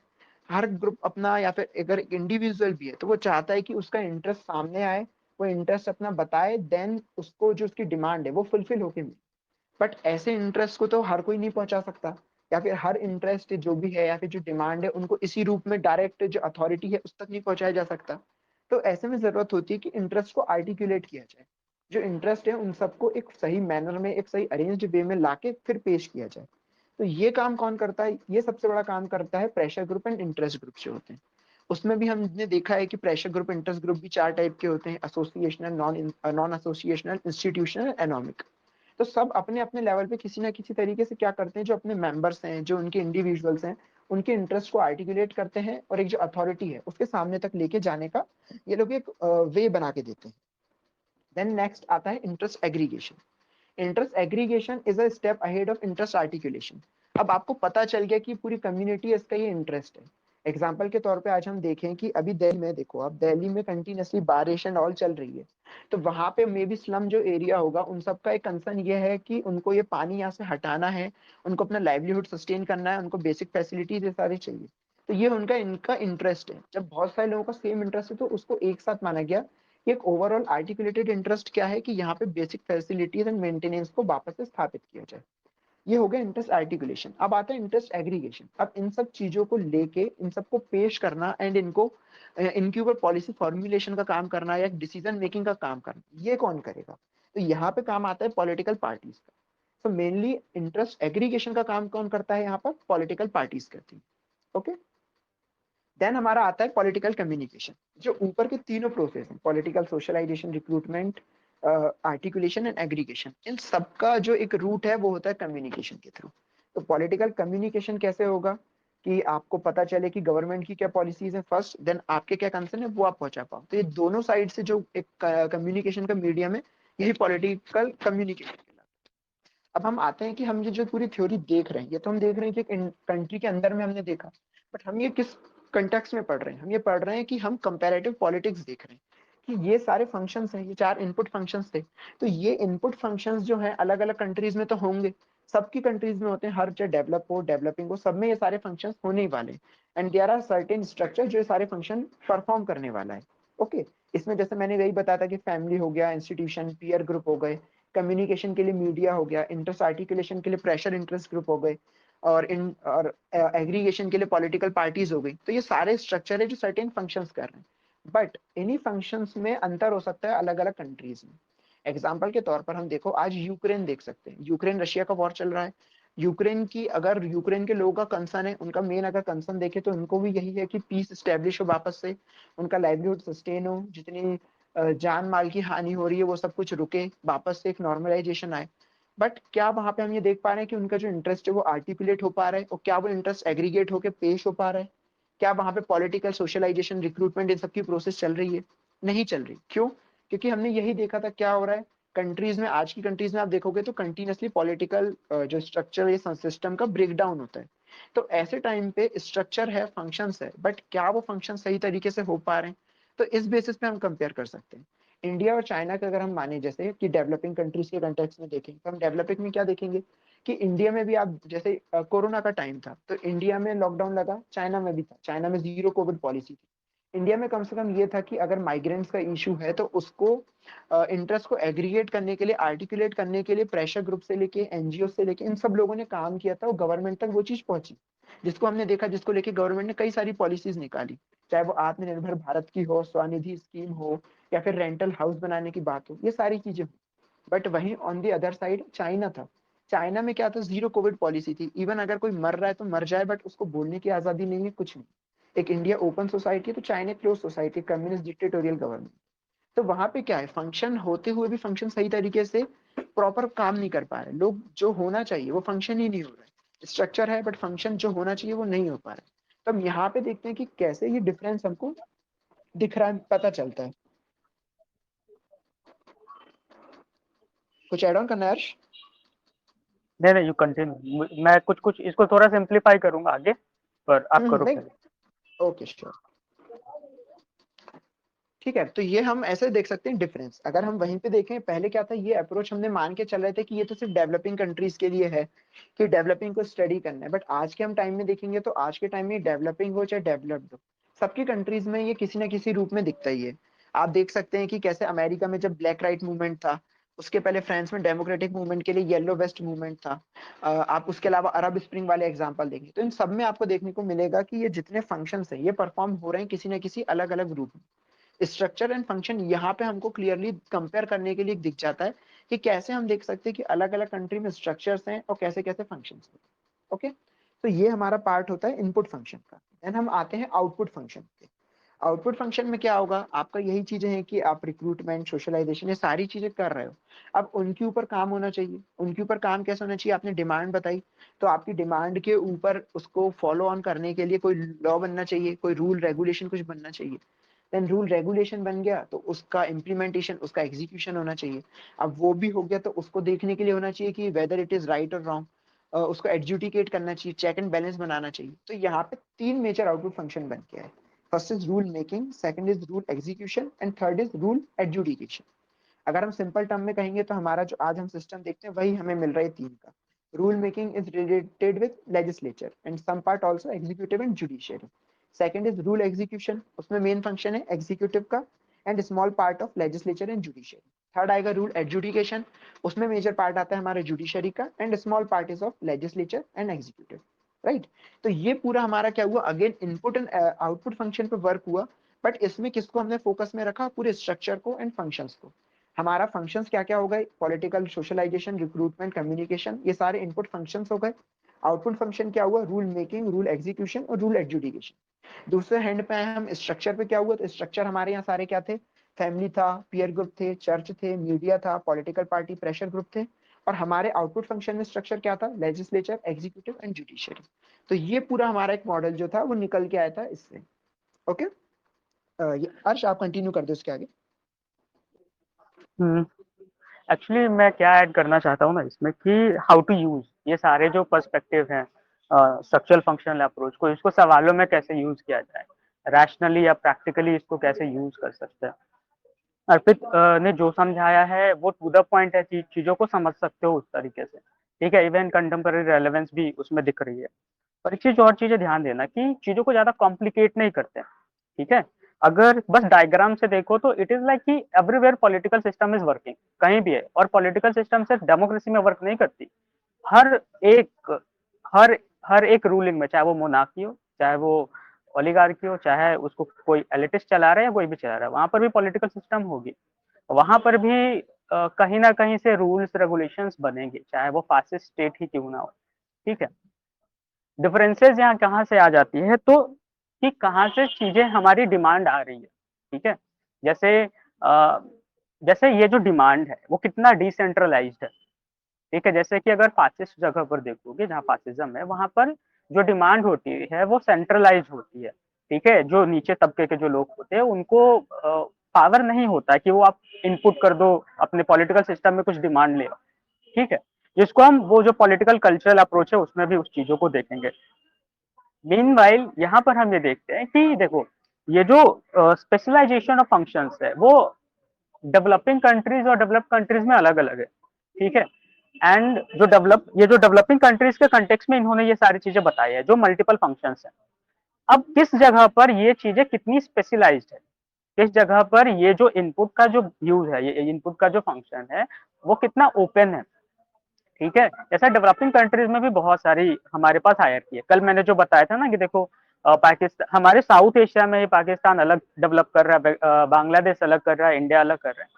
हर ग्रुप अपना, या फिर अगर इंडिविजुअल भी है तो वो चाहता है कि उसका इंटरेस्ट सामने आए, वो इंटरेस्ट अपना बताए, देन उसको जो उसकी डिमांड है वो फुलफिल होके मिले। बट ऐसे इंटरेस्ट को तो हर कोई नहीं पहुंचा सकता, या फिर हर इंटरेस्ट जो भी है या फिर जो डिमांड है उनको इसी रूप में डायरेक्ट जो अथॉरिटी है उस तक नहीं पहुंचाया जा सकता। तो ऐसे में जरूरत होती है कि इंटरेस्ट को आर्टिकुलेट किया जाए, जो इंटरेस्ट है उन सबको एक सही मैनर में, एक सही अरेंज्ड वे में लाके फिर पेश किया जाए। तो ये काम कौन करता है? ये सबसे बड़ा काम करता है pressure group and interest group जो होते हैं। उसमें भी हमने देखा है कि प्रेशर ग्रुप इंटरेस्ट ग्रुप भी 4 टाइप के होते हैं, associational, non associational, institutional, anomic. तो सब अपने अपने लेवल पे किसी ना किसी तरीके से क्या करते हैं, जो अपने मेंबर्स हैं, जो उनके इंडिविजुअल्स हैं, उनके इंटरेस्ट को आर्टिकुलेट करते हैं और एक जो अथॉरिटी है उसके सामने तक लेके जाने का ये लोग एक वे बना के देते हैं। देन नेक्स्ट आता है interest aggregation. Interest aggregation is a step ahead of interest articulation. अब आपको पता चल गया कि पूरी कम्युनिटी इसका ये इंटरेस्ट है। एग्जाम्पल के तौर पे आज हम देखें कि अभी दिल्ली में देखो, अब दिल्ली में कंटिन्यूसली बारिश एंड ऑल चल रही है, तो वहां पे मे बी स्लम जो एरिया होगा उन सबका एक कंसर्न ये है कि उनको ये पानी यहाँ से हटाना है, उनको अपना लाइवलीहुड सस्टेन करना है, उनको बेसिक फैसिलिटीज ये सारी चाहिए। तो ये उनका इनका इंटरेस्ट है। जब बहुत सारे लोगों का सेम इंटरेस्ट है तो उसको एक साथ माना गया। एक ओवरऑल आर्टिकुलेटेड इंटरेस्ट क्या है कि यहाँ पे बेसिक फैसिलिटीज एंड मेंटेनेंस को वापस से स्थापित किया जाए। ये हो गया इंटरेस्ट आर्टिकुलेशन। अब आता है इंटरेस्ट एग्रीगेशन। अब इन सब चीजों को लेके इन सबको पेश करना एंड इनको इनके ऊपर पॉलिसी फॉर्मुलेशन का काम करना या डिसीजन मेकिंग का काम करना, ये कौन करेगा? तो यहाँ पे काम आता है पॉलिटिकल पार्टीज का। तो मेनली इंटरेस्ट एग्रीगेशन का काम कौन करता है? यहाँ पर पॉलिटिकल पार्टीज करती है। ओके। देन हमारा आता है पॉलिटिकल कम्युनिकेशन। जो ऊपर के तीनों प्रोसेस हैं, political, socialisation, recruitment, articulation and aggregation, इन सबका जो एक रूट है वो होता है कम्युनिकेशन के थ्रू। तो पॉलिटिकल कम्युनिकेशन कैसे होगा कि आपको पता चले कि गवर्नमेंट की क्या पॉलिसीज है फर्स्ट, देन आपके क्या कंसर्न है वो आप पहुंचा पाओ। तो ये दोनों साइड से जो एक कम्युनिकेशन का मीडियम है, यही पॉलिटिकल कम्युनिकेशन। अब हम आते हैं कि हम ये जो पूरी थ्योरी देख रहे हैं, ये तो हम देख रहे हैं कि एक कंट्री के अंदर में हमने देखा, बट हम ये किस कंटेक्स्ट में पढ़ रहे हैं? हम ये पढ़ रहे हैं कि हम कंपैरेटिव पॉलिटिक्स देख रहे हैं कि ये सारे फंक्शंस हैं, ये 4 इनपुट फंक्शंस थे। तो ये इनपुट फंक्शंस जो हैं अलग अलग कंट्रीज में तो होंगे, सबकी कंट्रीज में होते हैं, हर चाहे डेवलप हो डेवलपिंग हो, सब में ये सारे फंक्शंस होने ही वाले। And there are certain structure जो ये सारे फंक्शन परफॉर्म करने वाला है। ओके। इसमें जैसे मैंने यही बताया था कि फैमिली हो गया, इंस्टीट्यूशन, पीयर ग्रुप हो गए, कम्युनिकेशन के लिए मीडिया हो गया, इंटरेस्ट आर्टिकुलेशन के लिए प्रेशर इंटरेस्ट ग्रुप हो गए, और एग्रीगेशन के लिए पॉलिटिकल पार्टीज हो गई। तो ये सारे स्ट्रक्चर है जो सर्टेन फंक्शंस कर रहे हैं, बट इन्हीं फंक्शंस में अंतर हो सकता है अलग अलग कंट्रीज में। एग्जाम्पल के तौर पर हम देखो, आज यूक्रेन देख सकते हैं, यूक्रेन रशिया का वॉर चल रहा है। यूक्रेन की अगर यूक्रेन के लोगों का कंसर्न है, उनका मेन अगर कंसर्न देखे तो उनको भी यही है कि पीस स्टेब्लिश हो वापस से, उनका लाइवलीहुड सस्टेन हो, जितनी जान माल की हानि हो रही है वो सब कुछ रुके, वापस से एक नॉर्मलाइजेशन आए। बट क्या वहां पे हम ये देख पा रहे हैं कि उनका जो इंटरेस्ट है वो आर्टिकुलेट हो पा रहा है, और क्या वो इंटरेस्ट एग्रीगेट होकर पेश हो पा रहा है? क्या वहां पे पॉलिटिकल, सोशलाइजेशन, रिक्रूटमेंट, इन सब की प्रोसेस चल रही है? नहीं चल रही। क्यों? क्योंकि हमने यही देखा था क्या हो रहा है कंट्रीज में। आज की कंट्रीज में आप देखोगे तो कंटिन्यूसली पॉलिटिकल जो स्ट्रक्चर है सिस्टम का ब्रेक डाउन होता है। तो ऐसे टाइम पे स्ट्रक्चर है, फंक्शंस है, बट क्या वो फंक्शन सही तरीके से हो पा रहे हैं? तो इस बेसिस पे हम कंपेयर कर सकते हैं इंडिया और चाइना का। अगर हम माने जैसे कि डेवलपिंग कंट्रीज के कंटेक्स्ट में देखें, तो हम डेवलपिंग में क्या देखेंगे कि इंडिया में भी आप जैसे कोरोना का टाइम था तो इंडिया में लॉकडाउन लगा, चाइना में भी था, चाइना में जीरो कोविड पॉलिसी थी। इंडिया में कम से कम ये था कि अगर माइग्रेंट्स का इशू है तो उसको इंटरेस्ट को एग्रीगेट करने के लिए, आर्टिकुलेट करने के लिए प्रेशर ग्रुप से लेके, एनजीओ से लेके, इन सब लोगों ने काम किया था, वो गवर्नमेंट तक वो चीज पहुंची, जिसको हमने देखा, जिसको लेके गवर्नमेंट ने कई सारी पॉलिसीज निकाली, चाहे वो आत्मनिर्भर भारत की हो, स्वनिधि स्कीम हो, या फिर रेंटल हाउस बनाने की बात हो, ये सारी चीजें। बट वहीं on the other side China था। चाइना में क्या था? जीरो कोविड पॉलिसी थी। इवन अगर कोई मर रहा है तो मर जाए, बट उसको बोलने की आजादी नहीं है, कुछ नहीं। एक इंडिया ओपन सोसाइटी है तो China close society, communist dictatorial government. तो वहां पे क्या है, फंक्शन होते हुए भी फंक्शन सही तरीके से प्रॉपर काम नहीं कर पा रहे लोग। जो होना चाहिए वो फंक्शन ही नहीं हो रहा है। स्ट्रक्चर है बट फंक्शन जो होना चाहिए वो नहीं हो पा रहा है। तो हम यहाँ पे देखते हैं कि कैसे ये डिफरेंस हमको दिख रहा है, पता चलता है। कुछ एड ऑन करना है हर्ष? नहीं नहीं, यू कंटिन्यू, मैं कुछ कुछ इसको थोड़ा सिंप्लीफाई करूंगा आगे, पर आप करो नहीं। पहले। Okay sure. ठीक है, तो ये हम ऐसे देख सकते हैं डिफरेंस। अगर हम वहीं पे देखें, पहले क्या था, ये अप्रोच हमने मान के चल रहे थे कि ये तो सिर्फ डेवलपिंग कंट्रीज के लिए है कि डेवलपिंग को स्टडी करना है। बट आज के हम टाइम में देखेंगे तो आज के टाइम में डेवलपिंग हो चाहे डेवलप्ड हो, सबकी कंट्रीज में ये किसी ना किसी रूप में दिखता ही है। आप देख सकते हैं कि कैसे अमेरिका में जब ब्लैक राइट मूवमेंट था, उसके पहले फ्रांस में डेमोक्रेटिक मूवमेंट के लिए येलो वेस्ट मूवमेंट था। आप उसके अलावा अरब स्प्रिंग वाले एग्जाम्पल देखें तो इन सब में आपको देखने को मिलेगा कि ये जितने फंक्शंस हैं ये परफॉर्म हो रहे हैं किसी ना किसी अलग अलग रूप में। स्ट्रक्चर एंड फंक्शन यहाँ पे हमको क्लियरली कंपेयर करने के लिए दिख जाता है कि कैसे हम देख सकते हैं कि अलग अलग कंट्री में स्ट्रक्चर्स हैं और कैसे कैसे फंक्शंस हैं। ओके, तो ये हमारा पार्ट होता है इनपुट फंक्शन का। देन हम आते हैं आउटपुट फंक्शन पे। आउटपुट फंक्शन में क्या होगा, आपका यही चीजें हैं कि आप रिक्रूटमेंट, सोशलाइजेशन, ये सारी चीजें कर रहे हो। अब उनके ऊपर काम होना चाहिए। उनके ऊपर काम कैसे होना चाहिए, आपने डिमांड बताई, तो आपकी डिमांड के ऊपर उसको फॉलो ऑन करने के लिए कोई लॉ बनना चाहिए, कोई रूल रेगुलेशन कुछ बनना चाहिए। देन रूल रेगुलेशन बन गया तो उसका इम्प्लीमेंटेशन, उसका एग्जीक्यूशन होना चाहिए। अब वो भी हो गया तो उसको देखने के लिए होना चाहिए कि वेदर इट इज राइट और रॉन्ग, उसको एडजुडिकेट करना चाहिए, चेक एंड बैलेंस बनाना चाहिए। तो यहाँ पे तीन मेजर आउटपुट फंक्शन बन गया है। First is rule making, second is rule execution and third is rule adjudication. अगर हम सिंपल टर्म में कहेंगे तो हमारा जो आज हम सिस्टम देखते हैं वही हमें मिल रहा है तीन का। Rule making is related with legislature and some part also executive and judiciary. Second is rule execution, उसमें मेन फंक्शन है एग्जीक्यूटिव का and small part of legislature and judiciary. Third आएगा रूल एडजुडिकेशन, उसमें मेजर पार्ट आता है हमारे judiciary का and small part is of legislature and executive. Right, तो ये पूरा हमारा क्या हुआ, again input and output function पे वर्क हुआ। बट इसमें किसको हमने फोकस में रखा, पूरे स्ट्रक्चर को एंड फंक्शंस को। हमारा फंक्शंस क्या क्या हो गए, पॉलिटिकल, सोशलाइजेशन, रिक्रूटमेंट, कम्युनिकेशन, ये सारे इनपुट फंक्शंस हो गए। आउटपुट फंक्शन क्या हुआ, रूल मेकिंग, रूल एग्जीक्यूशन और रूल एडजुडिकेशन। दूसरे हैंड पे हम स्ट्रक्चर पे क्या हुआ, तो स्ट्रक्चर हमारे यहाँ सारे क्या थे, फैमिली था, पीयर ग्रुप थे, चर्च थे, मीडिया था, पॉलिटिकल पार्टी, प्रेशर ग्रुप थे। और हमारे आउटपुट फंक्शन में स्ट्रक्चर क्या था, लेजिस्लेचर, एग्जीक्यूटिव एंड जुडिशियरी। तो ये पूरा हमारा एक मॉडल जो था वो निकल के आया था इससे। ओके, अर्श आप कंटिन्यू कर दो इसके आगे। एक्चुअली मैं क्या ऐड करना चाहता हूँ ना इसमें कि हाउ टू यूज ये सारे जो पर्सपेक्टिव हैं स्ट्रक्चरल फंक्शनल अप्रोच को, इसको सवालों में कैसे यूज किया जाए, रैशनली या प्रैक्टिकली इसको कैसे यूज कर सकते हैं। अर्पित ने जो समझाया है वो टू द पॉइंट है कि चीजों को समझ सकते हो उस तरीके से, ठीक है। इवन कंटेम्पररी रेलेवेंस भी उसमें दिख रही है। पर एक चीज और चीजें ध्यान देना कि चीजों को ज्यादा कॉम्प्लिकेट नहीं करते, ठीक है। अगर बस डायग्राम से देखो तो इट इज लाइक कि everywhere political system is working, कहीं भी है। और पॉलिटिकल सिस्टम सिर्फ डेमोक्रेसी में वर्क नहीं करती, हर एक हर हर एक रूलिंग में, चाहे वो मोनार्की हो, चाहे वो ओलिगार्की हो, चाहे उसको कोई एलिटिस्ट चला रहा है या कोई भी चला रहा है, वहां पर भी पॉलिटिकल सिस्टम होगी। वहां पर भी कहीं ना कहीं से रूल्स रेगुलेशंस बनेंगे, चाहे वो फासिस्ट स्टेट ही क्यों ना हो, ठीक है। डिफरेंसेस यहाँ कहाँ से आ जाती है, तो कि कहाँ से चीजें हमारी डिमांड आ रही है, ठीक है। जैसे जैसे ये जो डिमांड है वो कितना डिसेंट्रलाइज्ड है, ठीक है। जैसे कि अगर फासिस्ट जगह पर देखोगे, जहाँ फासिज्म है, वहां पर जो डिमांड होती है वो सेंट्रलाइज होती है, ठीक है। जो नीचे तबके के जो लोग होते हैं उनको पावर नहीं होता है कि वो आप इनपुट कर दो अपने पॉलिटिकल सिस्टम में कुछ डिमांड ले, ठीक है। जिसको हम वो जो पॉलिटिकल कल्चरल अप्रोच है उसमें भी उस चीजों को देखेंगे। मीनवाइल यहाँ पर हम ये देखते हैं कि देखो ये जो स्पेशलाइजेशन ऑफ फंक्शंस है वो डेवलपिंग कंट्रीज और डेवलप्ड कंट्रीज में अलग अलग है, ठीक है। एंड जो डेवलपिंग कंट्रीज के कंटेक्स्ट में इन्होंने ये सारी चीजें बताई है जो मल्टीपल फंक्शंस है। अब किस जगह पर ये चीजें कितनी स्पेशलाइज्ड है, किस जगह पर ये जो इनपुट का जो यूज है, ये इनपुट का जो फंक्शन है वो कितना ओपन है, ठीक है। जैसा डेवलपिंग कंट्रीज में भी बहुत सारी हमारे पास हायरार्की है। कल मैंने जो बताया था ना कि देखो पाकिस्तान, हमारे साउथ एशिया में पाकिस्तान अलग डेवलप कर रहा है, बांग्लादेश अलग कर रहा है, इंडिया अलग कर रहा है।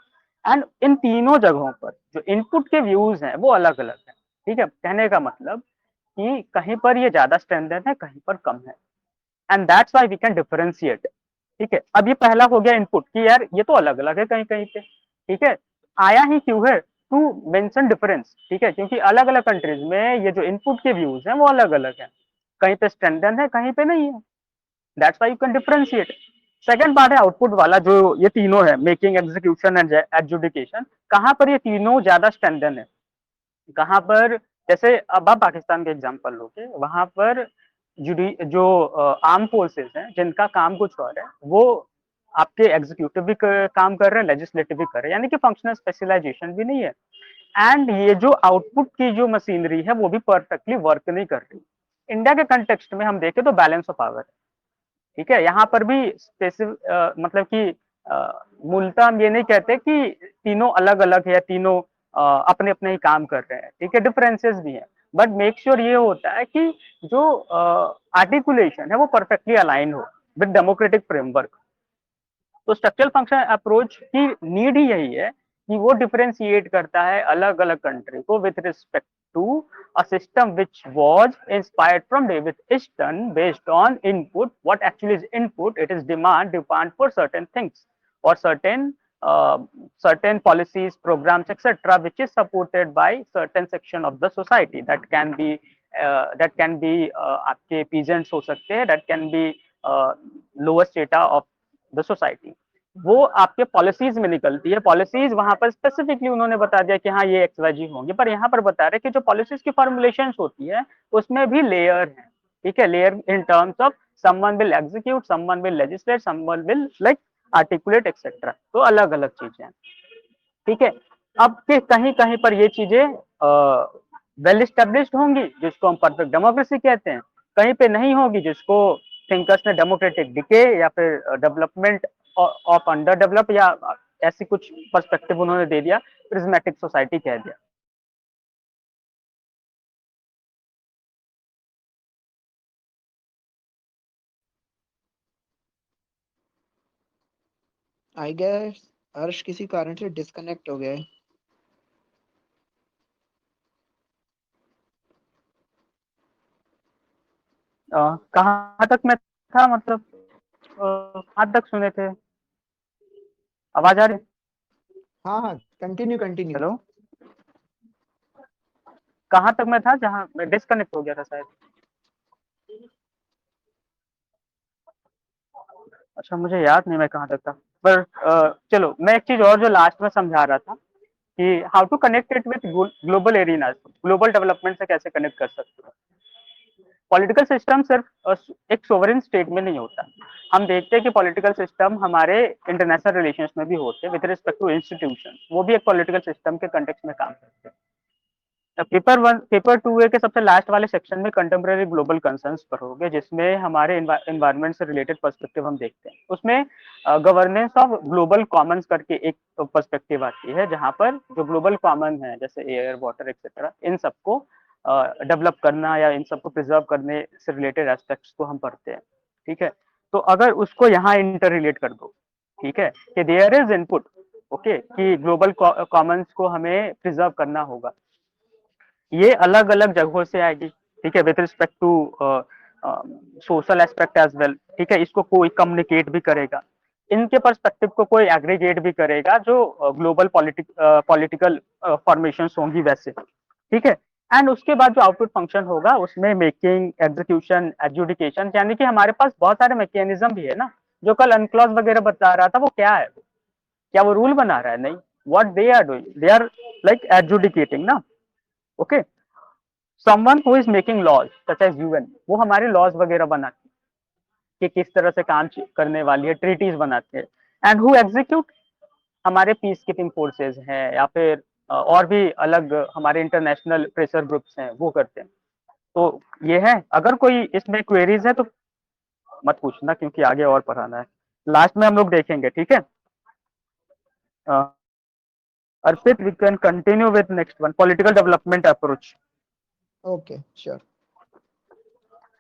एंड इन तीनों जगहों पर जो इनपुट के व्यूज हैं वो अलग अलग है, ठीक है। कहने का मतलब कि कहीं पर ये ज्यादा स्टैंडर्ड है, कहीं पर कम है, and that's why we can differentiate, ठीक है। अब ये पहला हो गया इनपुट कि यार ये तो अलग अलग है कहीं कहीं पे, ठीक है। आया ही क्यों है, टू मेंशन डिफरेंस, ठीक है, क्योंकि अलग अलग कंट्रीज में ये जो इनपुट के व्यूज हैं वो अलग अलग है, कहीं पे स्टैंडर्ड है कहीं पे नहीं है। That's why you can differentiate. Second part है आउटपुट वाला, जो ये तीनों है, मेकिंग, एग्जीक्यूशन एंड एडजुडिकेशन। कहाँ पर ये तीनों ज्यादा स्टैंडर्ड है, कहाँ पर, जैसे अब आप पाकिस्तान के एग्जाम्पल लोगे, वहां पर जो आर्म फोर्सेस हैं जिनका काम कुछ और है, वो आपके एग्जीक्यूटिव भी काम कर रहे हैं, लेजिस्लेटिव भी कर रहे हैं, यानी कि फंक्शनल स्पेशलाइजेशन भी नहीं है। एंड ये जो आउटपुट की जो मशीनरी है वो भी परफेक्टली वर्क नहीं कर रही। इंडिया के कंटेक्स्ट में हम देखें तो बैलेंस ऑफ पावर है, ठीक है। यहाँ पर भी स्पेसिफिक मतलब कि मूलतः हम ये नहीं कहते कि तीनों अलग अलग है, तीनों अपने अपने ही काम कर रहे हैं, ठीक है। डिफरेंसेस भी है, बट मेक श्योर ये होता है कि जो आर्टिकुलेशन है वो परफेक्टली अलाइन हो विद डेमोक्रेटिक फ्रेमवर्क। तो स्ट्रक्चरल फंक्शन अप्रोच की नीड ही यही है कि वो डिफरेंशिएट करता है अलग अलग कंट्री को with respect to a system which was inspired from David Easton based on input. What actually is input? It is demand for certain things or certain policies, programs, etc., which is supported by certain section of the society. That can be आपके peasants हो सकते हैं, that can be lower strata of the society. वो आपके policies में निकलती है। Policies वहां पर स्पेसिफिकली उन्होंने बता दिया कि हाँ ये XYZ होंगे, पर यहाँ पर बता रहे कि जो पॉलिसीज की फॉर्मुलेशन होती है उसमें भी लेयर है। ठीक है, layer in terms of someone will execute, someone will legislate, someone will like articulate etcetera. तो अलग अलग चीजें हैं। ठीक है, अब के कहीं कहीं पर ये चीजें वेल स्टेब्लिश्ड होंगी जिसको हम परफेक्ट डेमोक्रेसी कहते हैं, कहीं पे नहीं होगी जिसको थिंकर्स ने डेमोक्रेटिक डिके या फिर डेवलपमेंट ऑफ अंडर डेवलप या ऐसी कुछ पर्सपेक्टिव उन्होंने दे दिया, प्रिज्मेटिक सोसाइटी कह दिया। आई गेस हर्ष किसी कारण से डिस्कनेक्ट हो गया है। कहाँ तक मैं था, मतलब कहाँ तक सुने थे? आवाज आ रही? हाँ हाँ, कंटिन्यू कंटिन्यू। हेलो, कहाँ तक मैं था जहाँ मैं डिस्कनेक्ट हो गया था शायद? अच्छा, मुझे याद नहीं मैं कहाँ तक था, पर चलो मैं एक चीज और जो लास्ट में समझा रहा था कि how to connect it with global arenas, global development से कैसे कनेक्ट कर सकते हो। पॉलिटिकल सिस्टम सिर्फ एक सोवरेन स्टेट में नहीं होता। हम देखते हैं कि पॉलिटिकल सिस्टम हमारे इंटरनेशनल रिलेशंस में भी होते हैं विद रिस्पेक्ट टू इंस्टीट्यूशन, वो भी एक पॉलिटिकल सिस्टम के कंटेक्स्ट में काम करते हैं। पेपर 2A के सबसे लास्ट वाले सेक्शन में कंटेम्प्रेरी ग्लोबल कंसर्न्स पर होंगे, जिसमें हमारे एनवायरनमेंट से रिलेटेड पर्सपेक्टिव हम देखते हैं। उसमें गवर्नेंस ऑफ ग्लोबल कॉमन्स करके एक पर्सपेक्टिव आती है, जहां पर जो ग्लोबल कॉमन है जैसे एयर, वाटर एक्सेट्रा, इन सबको डेवलप करना या इन सबको प्रिजर्व करने से रिलेटेड एस्पेक्ट्स को हम पढ़ते हैं। ठीक है, तो अगर उसको यहाँ इंटर रिलेट कर दो, ठीक है, कि देयर इज इनपुट, ओके, कि ग्लोबल कॉमन्स को हमें प्रिजर्व करना होगा, ये अलग अलग जगहों से आएगी। ठीक है, with respect to social aspect as well. ठीक है, इसको कोई कम्युनिकेट भी करेगा, इनके पर्सपेक्टिव को कोई एग्रीगेट भी करेगा जो ग्लोबल पॉलिटिकल फॉर्मेशन होंगी वैसे। ठीक है, एंड उसके बाद जो आउटपुट फंक्शन होगा उसमें मेकिंग, एग्जीक्यूशन, एडजुडिकेशन, यानी कि हमारे पास बहुत सारे मैकेनिज्म भी है ना। जो कल अनक्लॉज वगैरह बता रहा था, वो क्या है? क्या वो रूल बना रहा है? नहीं, what they are doing, they are like adjudicating ना। Okay, someone who is making laws such as UN, वो हमारे लॉज वगैरह बनाते हैं कि किस तरह से काम करने वाली है, ट्रीटीज बनाते हैं। एंड हु एग्जीक्यूट, हमारे पीस कीपिंग फोर्सेज हैं या फिर और भी अलग हमारे इंटरनेशनल प्रेशर ग्रुप्स हैं, वो करते हैं। तो ये है, अगर कोई इसमें क्वेरीज है तो मत पूछना क्योंकि आगे और पढ़ाना है, लास्ट में हम लोग देखेंगे। ठीक है, Arpit, we can continue with next one, political development approach. Okay sure.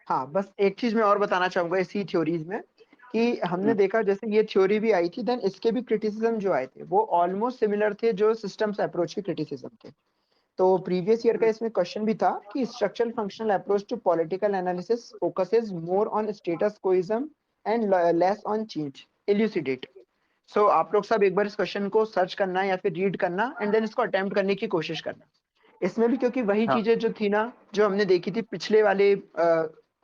हाँ, बस एक चीज मैं और बताना चाहूंगा इसी थ्योरीज में कि हमने देखा जैसे ये थ्योरी भी आई थी, देन इसके भी क्रिटिसिज्म जो आए थे वो ऑलमोस्ट सिमिलर थे जो सिस्टम्स अप्रोच के क्रिटिसिज्म थे। तो प्रीवियस ईयर का इसमें क्वेश्चन भी था कि structural functional approach to political analysis focuses more on status quoism and less on change, elucidate. So आप लोग सब एक बार इस क्वेश्चन को सर्च करना या फिर रीड करना एंड देन इसको अटेम्प्ट करने की कोशिश करना। इसमें भी क्योंकि वही हाँ, चीजें जो थी ना, जो हमने देखी थी पिछले वाले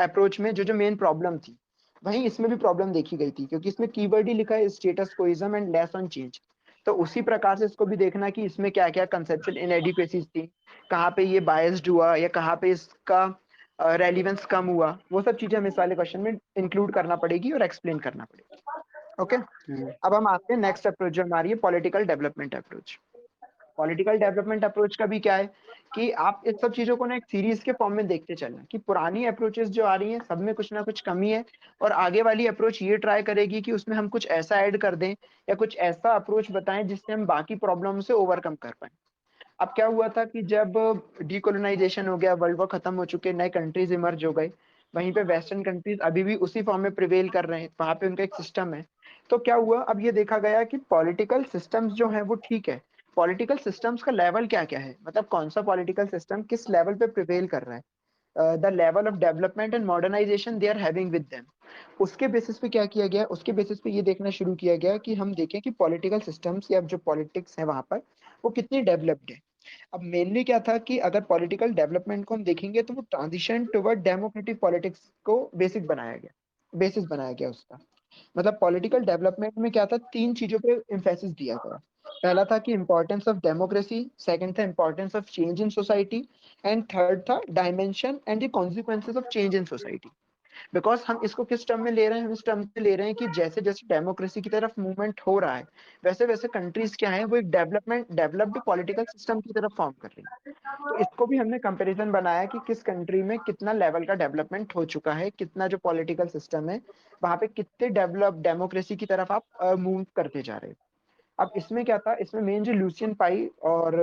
अप्रोच में, जो जो मेन प्रॉब्लम थी वही इसमें भी प्रॉब्लम देखी गई थी, क्योंकि इसमें कीवर्ड ही लिखा है status quoism and less on change. तो उसी प्रकार से इसको भी देखना कि इसमें क्या क्या कंसेप्चुअल इनएडिक्वेसीज थी, कहाँ पे ये बायस्ड हुआ या कहाँ पे इसका रेलिवेंस कम हुआ, वो सब चीजें हमें इस वाले क्वेश्चन में इंक्लूड करना पड़ेगी और एक्सप्लेन करना पड़ेगी। ओके, अब हम आते हैं नेक्स्ट अप्रोच जो हमारी है political development approach. Political development approach का भी क्या है कि आप इस सब चीजों को ना एक सीरीज के फॉर्म में देखते चलना कि पुरानी अप्रोचेस जो आ रही हैं सब में कुछ ना कुछ कमी है, और आगे वाली अप्रोच ये ट्राई करेगी कि उसमें हम कुछ ऐसा ऐड कर दें या कुछ ऐसा अप्रोच बताएं जिससे हम बाकी प्रॉब्लम से ओवरकम कर पाए। अब क्या हुआ था कि जब डीकोलोनाइजेशन हो गया, वर्ल्ड वॉर खत्म हो चुके, नए कंट्रीज इमर्ज हो गए, वहीं पे वेस्टर्न कंट्रीज अभी भी उसी फॉर्म में प्रिवेल कर रहे हैं, वहां पे उनका एक सिस्टम है। तो क्या हुआ, अब ये देखा गया कि पॉलिटिकल सिस्टम्स जो हैं वो ठीक है, पॉलिटिकल सिस्टम्स का लेवल क्या क्या है, मतलब कौन सा पॉलिटिकल सिस्टम किस लेवल पे प्रिवेल कर रहा है, the level of development and modernization they are having with them. उसके बेसिस पे क्या किया गया, उसके बेसिस पे ये देखना शुरू किया गया कि हम देखें कि पॉलिटिकल सिस्टम्स या जो पॉलिटिक्स है वहां पर वो कितनी डेवलप्ड है। अब मेनली क्या था कि अगर पॉलिटिकल डेवलपमेंट को हम देखेंगे तो वो ट्रांजिशन टुवर्ड डेमोक्रेटिक पॉलिटिक्स को बेसिस बनाया गया उसका। मतलब पॉलिटिकल डेवलपमेंट में क्या था, तीन चीजों पे एम्फेसिस दिया गया। पहला था कि इंपॉर्टेंस ऑफ डेमोक्रेसी, सेकंड था importance of change in society, and third था dimension and the consequences of change in society. Because हम इसको किस टर्म में ले रहे हैं, हम इस टर्म में ले रहे हैं कि जैसे जैसे डेमोक्रेसी की तरफ मूवमेंट हो रहा है वैसे वैसे कंट्रीज क्या है वो एक डेवलप्ड पॉलिटिकल सिस्टम की तरफ फॉर्म कर रही है। तो इसको भी हमने कंपैरिजन बनाया कि किस कंट्री में कितना लेवल का डेवलपमेंट हो चुका है, कितना जो पॉलिटिकल सिस्टम है वहां पे कितने डेवलप डेमोक्रेसी की तरफ आप मूव करते जा रहे हो। अब इसमें क्या था, इसमें मेन जो लूसियन पाई और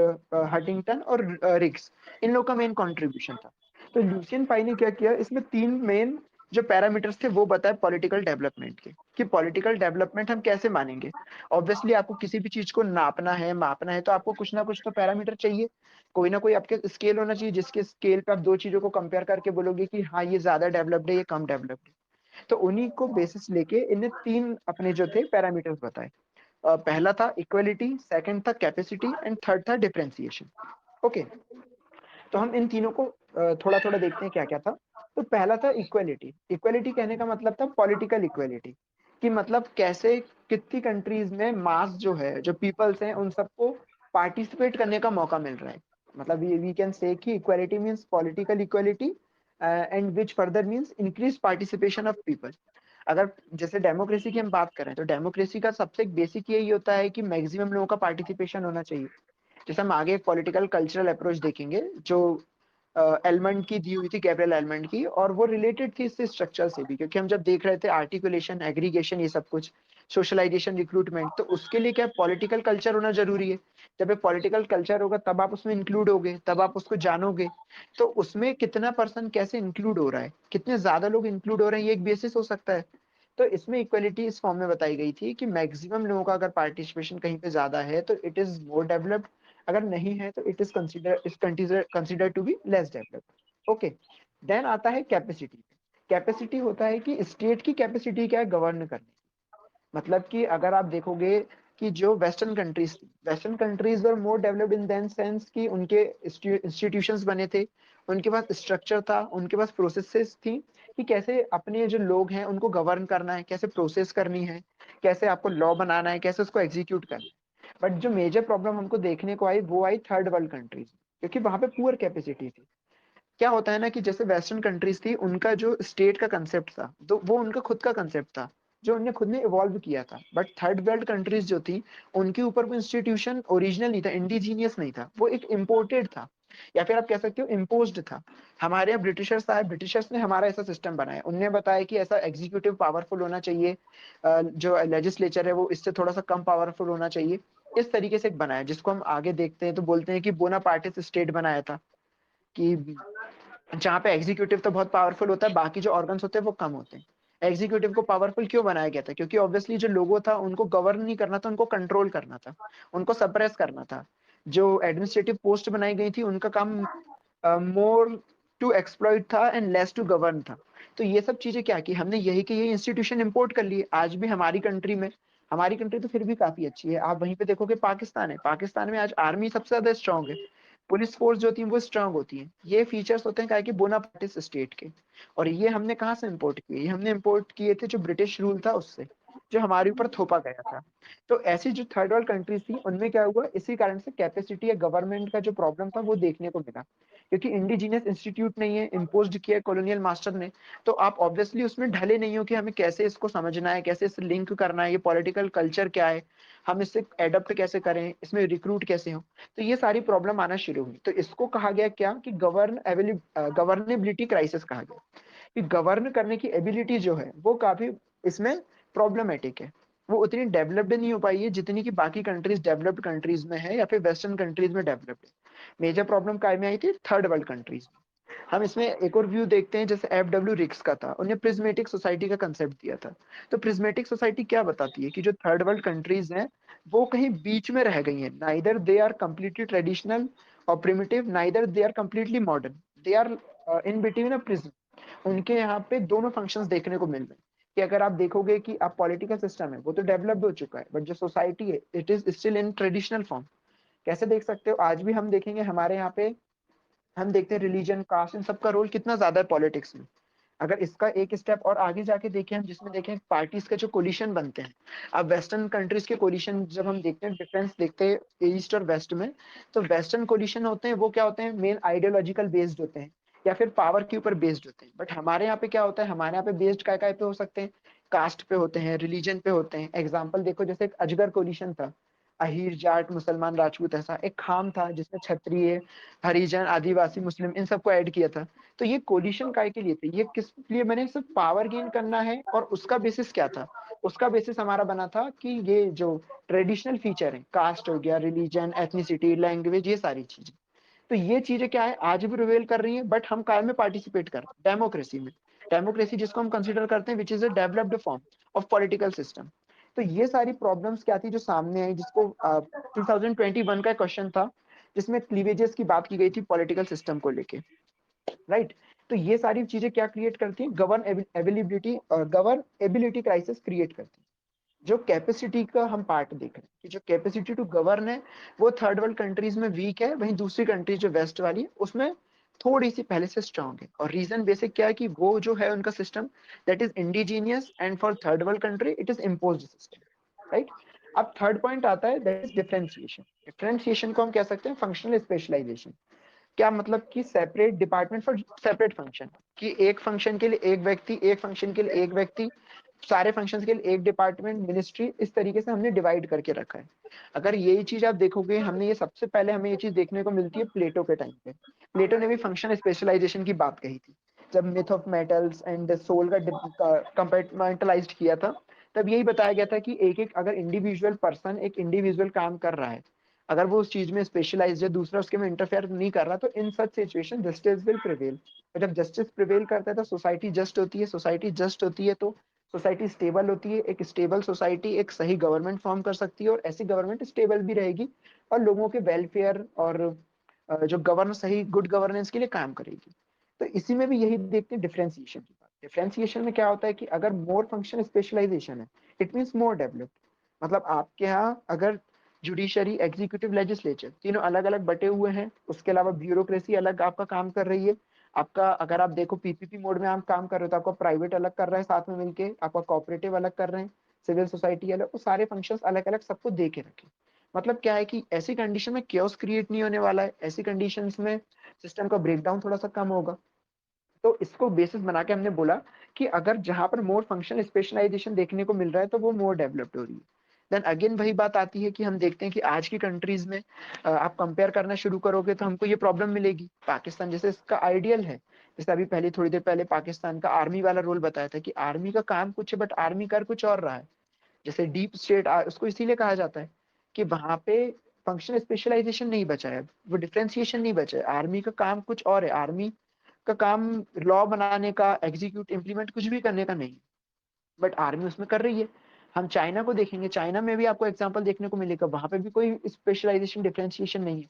हटिंगटन और रिक्स, इन लोग का मेन कंट्रीब्यूशन था। तो लूसियन पाई ने क्या किया, इसमें तीन मेन जो पैरामीटर्स थे वो बताए पॉलिटिकल डेवलपमेंट के, कि पॉलिटिकल डेवलपमेंट हम कैसे मानेंगे। ऑब्वियसली आपको किसी भी चीज को नापना है मापना है तो आपको कुछ ना कुछ तो पैरामीटर चाहिए, कोई ना कोई आपके स्केल होना चाहिए जिसके स्केल पे आप दो चीजों को कंपेयर करके बोलोगे कि हाँ ये ज्यादा डेवलप्ड है ये कम डेवलप्ड है। तो उन्हीं को बेसिस लेके इन्हें तीन अपने जो थे पैरामीटर्स बताए। पहला था इक्वलिटी, सेकंड था कैपेसिटी एंड थर्ड था डिफरेंशिएशन। ओके, तो हम इन तीनों को थोड़ा थोड़ा देखते हैं क्या क्या था। तो पहला था इक्वलिटी। इक्वलिटी कहने का मतलब था पॉलिटिकल इक्वलिटी, कि मतलब कैसे कितनी कंट्रीज में मास जो है जो पीपल्स हैं उन सबको पार्टिसिपेट करने का मौका मिल रहा है। मतलब वी कैन से कि equality means political equality and which further means increase participation of people. अगर जैसे डेमोक्रेसी की हम बात करें तो डेमोक्रेसी का सबसे बेसिक यही होता है कि मैक्सिमम लोगों का पार्टिसिपेशन होना चाहिए। जैसे हम आगे एक पॉलिटिकल कल्चरल अप्रोच देखेंगे जो एलमंड की दी हुई थी, गैब्रियल एलमंड की, और वो रिलेटेड थी इससे स्ट्रक्चर से भी, क्योंकि हम जब देख रहे थे आर्टिकुलेशन एग्रीगेशन ये सब कुछ, सोशलाइजेशन रिक्रूटमेंट, तो उसके लिए क्या पॉलिटिकल कल्चर होना जरूरी है। जब एक पॉलिटिकल कल्चर होगा तब आप उसमें इंक्लूड होगे, तब आप उसको जानोगे। तो उसमें कितना पर्सन कैसे इंक्लूड हो रहा है, कितने ज्यादा लोग इंक्लूड हो रहे हैं, ये एक बेसिस हो सकता है। तो इसमें इक्वलिटी इस फॉर्म में बताई गई थी कि मैक्सिमम लोगों का अगर पार्टिसिपेशन कहीं पे ज्यादा है तो इट इज मोर डेवलप्ड, अगर नहीं है तो it is consider to be less developed. Okay, then आता है कैपेसिटी। कैपेसिटी होता है कि स्टेट की कैपेसिटी क्या है गवर्न करने की। मतलब कि अगर आप देखोगे कि जो western countries were more developed in then sense कि उनके इंस्टीट्यूशंस बने थे, उनके पास स्ट्रक्चर था, उनके पास प्रोसेसेस थी कि कैसे अपने जो लोग हैं उनको गवर्न करना है, कैसे प्रोसेस करनी है, कैसे आपको लॉ बनाना है, कैसे उसको एग्जीक्यूट करना है। बट जो मेजर प्रॉब्लम हमको देखने को आई वो आई थर्ड वर्ल्ड कंट्रीज, क्योंकि वहां पे पुअर कैपेसिटी थी। क्या होता है ना कि जैसे वेस्टर्न कंट्रीज थी उनका जो स्टेट का कंसेप्ट था तो वो उनका खुद का कंसेप्ट था जो उन्होंने खुद ने इवॉल्व किया था। बट थर्ड वर्ल्ड कंट्रीज जो थी उनके ऊपर वो इंस्टीट्यूशन ओरिजिनल नहीं था, इंडिजीनियस नहीं था, वो एक इम्पोर्टेड था, या फिर आप कह सकते हो इम्पोज्ड था। हमारे यहाँ ब्रिटिशर्स आए, ब्रिटिशर्स ने हमारा ऐसा सिस्टम बनाया, उनने बताया कि ऐसा एग्जीक्यूटिव पावरफुल होना चाहिए, जो लेजिस्लेचर है वो इससे थोड़ा सा कम पावरफुल होना चाहिए। इस तरीके से एक बनाया जिसको हम आगे देखते हैं तो बोलते हैं कि बोनापार्टिस स्टेट बनाया था, कि जहाँ पे एग्जीक्यूटिव तो बहुत पावरफुल होता है बाकी जो ऑर्गन्स होते हैं वो कम होते हैं। एग्जीक्यूटिव को पावरफुल क्यों बनाया गया था, क्योंकि ऑब्वियसली जो लोगों था उनको गवर्न नहीं करना था, उनको कंट्रोल करना था, उनको सप्रेस करना था। जो एडमिनिस्ट्रेटिव पोस्ट बनाई गई थी उनका काम मोर टू एक्सप्लॉइट था एंड लेस टू गवर्न था। तो ये सब चीजें क्या की हमने यही के यही इंस्टीट्यूशन इंपोर्ट कर लिए आज भी हमारी कंट्री में। हमारी कंट्री तो फिर भी काफी अच्छी है, आप वहीं पे देखोगे पाकिस्तान है, पाकिस्तान में आज आर्मी सबसे ज्यादा स्ट्रांग है, पुलिस फोर्स जो होती है वो स्ट्रांग होती है। ये फीचर्स होते हैं क्या कि बोनापार्टिस स्टेट के। और ये हमने कहाँ से इंपोर्ट किए, ये हमने इंपोर्ट किए थे जो ब्रिटिश रूल था उससे, जो हमारे ऊपर थोपा गया था। तो ऐसी जो थर्ड वर्ल्ड कंट्रीज थी उनमें क्या हुआ, इसी कारण से कैपेसिटी या गवर्नमेंट का जो प्रॉब्लम था वो देखने को मिला, क्योंकि इंडिजीनियस इंस्टीट्यूट नहीं है, इम्पोज किया कॉलोनियल मास्टर ने। तो आप ऑब्वियसली उसमें ढले नहीं हो कि हमें कैसे इसको समझना है, कैसे इसे लिंक करना है, ये पॉलिटिकल कल्चर क्या है, हम इससे एडप्ट कैसे करें, इसमें रिक्रूट कैसे हो। तो ये सारी प्रॉब्लम आना शुरू हुई, तो इसको कहा गया क्या कि गवर्नेबिलिटी क्राइसिस कहा गया, कि गवर्न करने की एबिलिटी जो है वो काफी इसमें प्रॉब्लमेटिक है, वो उतनी डेवलप्ड नहीं हो पाई है जितनी कि बाकी कंट्रीज डेवलप्ड कंट्रीज में है या फिर वेस्टर्न कंट्रीज में डेवलप्ड है। मेजर प्रॉब्लम काय में आई थी थर्ड वर्ल्ड कंट्रीज में। हम इसमें एक और व्यू देखते हैं, जैसे एफ डब्ल्यू रिक्स का था, उन्हें प्रिज्मेटिक सोसाइटी का कंसेप्ट दिया था। तो प्रिज्मेटिक सोसाइटी क्या बताती है कि जो थर्ड वर्ल्ड कंट्रीज हैं वो कहीं बीच में रह गई हैं, neither they are completely traditional और primitive, neither they are completely modern, they are in between a prism. उनके यहाँ पे दोनों फंक्शंस देखने को मिल रहे हैं कि अगर आप देखोगे कि आप पॉलिटिकल सिस्टम है वो तो डेवलप्ड हो चुका है, बट जो सोसाइटी है it is still in traditional form. कैसे देख सकते हो, आज भी हम देखेंगे हमारे यहाँ पे, हम देखते हैं रिलीजन, कास्ट, इन सबका रोल कितना ज्यादा है पॉलिटिक्स में। अगर इसका एक स्टेप और आगे जाके देखें हम, जिसमें देखें पार्टीज के जो कोलिशन बनते हैं, अब वेस्टर्न कंट्रीज के कोलिशन जब हम देखते हैं, डिफरेंस देखते हैं ईस्ट और वेस्ट में, तो वेस्टर्न कोलिशन होते हैं वो क्या होते हैं, मेन आइडियोलॉजिकल बेस्ड होते हैं या फिर पावर के ऊपर बेस्ड होते हैं। बट हमारे यहाँ पे क्या होता है, हमारे यहाँ पे बेस्ड काय काय पे हो सकते हैं, कास्ट पे होते हैं, रिलीजन पे होते हैं। एग्जाम्पल देखो, जैसे एक अजगर कोलिशन था, अहीर, जाट, मुसलमान, राजपूत, ऐसा एक खाम था जिसमें क्षत्रिय, हरिजन, आदिवासी, मुस्लिम इन सबको ऐड किया था। तो ये कोलिशन काय के लिए थे, ये किस लिए मैंने सिर्फ पावर गेन करना है, और उसका बेसिस क्या था, उसका बेसिस हमारा बना था कि ये जो ट्रेडिशनल फीचर है, कास्ट हो गया, रिलीजन, एथनिसिटी, लैंग्वेज, ये सारी चीजें, तो ये चीजें क्या है आज भी रिवेल कर रही है, बट हम काय में पार्टिसिपेट कर रहे हैं, डेमोक्रेसी में। डेमोक्रेसी जिसको हम कंसिडर करते हैं which is a developed form of political system. तो ये सारी प्रॉब्लम्स क्या थी जो सामने आई, जिसको 2021 का क्वेश्चन था जिसमें क्लीवेजेस की बात की गई थी पॉलिटिकल सिस्टम को लेके, राइट। तो ये सारी चीजें क्या क्रिएट करती हैं, गवर्न एबिलिटी क्राइसिस क्रिएट करती है। जो कैपेसिटी का हम पार्ट देख रहे हैं कि जो कैपेसिटी टू गवर्न है वो थर्ड वर्ल्ड कंट्रीज में वीक है, वहीं दूसरी कंट्रीज जो वेस्ट वाली है उसमें थोड़ी सी पहले से स्ट्रांग है। और रीजन बेसिक क्या है कि वो जो है उनका system that is indigenous, and for third world country it is imposed system, right. अब थर्ड पॉइंट आता है दैट इज डिफरेंशिएशन। डिफरेंशिएशन को हम कह सकते हैं फंक्शनल स्पेशलाइजेशन। क्या मतलब कि separate department for separate function, कि एक फंक्शन के लिए एक व्यक्ति, एक फंक्शन के लिए एक व्यक्ति, सारे फंक्शंस के लिए एक डिपार्टमेंट, मिनिस्ट्री, इस तरीके से हमने डिवाइड करके रखा है। अगर यही चीज आप देखोगे, हमने ये सबसे पहले हमें ये चीज देखने को मिलती है प्लेटो के टाइम पे। प्लेटो ने भी फंक्शन स्पेशलाइजेशन की बात कही थी, जब myth of metals and soul का कंपार्टमेंटलाइज्ड किया था, तब यही बताया गया था कि एक एक अगर इंडिविजुअल पर्सन एक इंडिविजुअल काम कर रहा है, अगर वो उस चीज में स्पेशलाइज्ड है, दूसरा उसके में इंटरफेयर नहीं कर रहा, तो in such situation justice will prevail. और जब जस्टिस प्रिवेल करता है तो सोसाइटी जस्ट होती है, सोसाइटी जस्ट होती है तो सोसाइटी स्टेबल होती है। एक स्टेबल सोसाइटी एक सही गवर्नमेंट फॉर्म कर सकती है, और ऐसी गवर्नमेंट स्टेबल भी रहेगी और लोगों के वेलफेयर और जो गवर्न सही गुड गवर्नेंस के लिए काम करेगी। तो इसी में भी यही देखते हैं डिफरेंशिएशन की बात। डिफरेंशिएशन में क्या होता है कि अगर मोर फंक्शन स्पेशलाइजेशन है इट मीन्स मोर डेवलप्ड। मतलब आपके यहाँ अगर जुडिशरी, एग्जीक्यूटिव, लेजिस्लेचर तीनों अलग अलग बटे हुए हैं, उसके अलावा ब्यूरोक्रेसी अलग आपका काम कर रही है। आपका अगर आप देखो पीपीपी मोड में आप काम कर रहे हो तो आपका प्राइवेट अलग कर रहा है साथ में मिलके, आपका कोऑपरेटिव अलग कर रहे हैं, सिविल सोसाइटी अलग, वो सारे फंक्शंस अलग अलग सबको दे के रखे। मतलब क्या है कि ऐसी कंडीशन में केओस क्रिएट नहीं होने वाला है, ऐसी कंडीशंस में सिस्टम का ब्रेकडाउन थोड़ा सा कम होगा। तो इसको बेसिस बना के हमने बोला कि अगर जहां पर मोर फंक्शनल स्पेशलाइजेशन देखने को मिल रहा है तो वो मोर डेवलप्ड हो रही है। देन अगेन वही बात आती है कि हम देखते हैं कि आज की कंट्रीज में आप कंपेयर करना शुरू करोगे तो हमको ये प्रॉब्लम मिलेगी। पाकिस्तान जैसे इसका आइडियल है, जैसे अभी पहले थोड़ी देर पहले पाकिस्तान का आर्मी वाला रोल बताया था कि आर्मी का काम कुछ है बट आर्मी कर कुछ और रहा है। जैसे डीप स्टेट उसको इसीलिए कहा जाता है कि वहां पे फंक्शनल स्पेशलाइजेशन नहीं बचा है, वो डिफ्रेंसिएशन नहीं बचा है। आर्मी का काम कुछ और है, आर्मी का काम लॉ बनाने का, एग्जीक्यूट इम्प्लीमेंट कुछ भी करने का नहीं, बट आर्मी उसमें कर रही है। हम चाइना को देखेंगे, चाइना में भी आपको एग्जांपल देखने को मिलेगा, वहां पे भी कोई स्पेशलाइजेशन डिफरेंशिएशन नहीं है,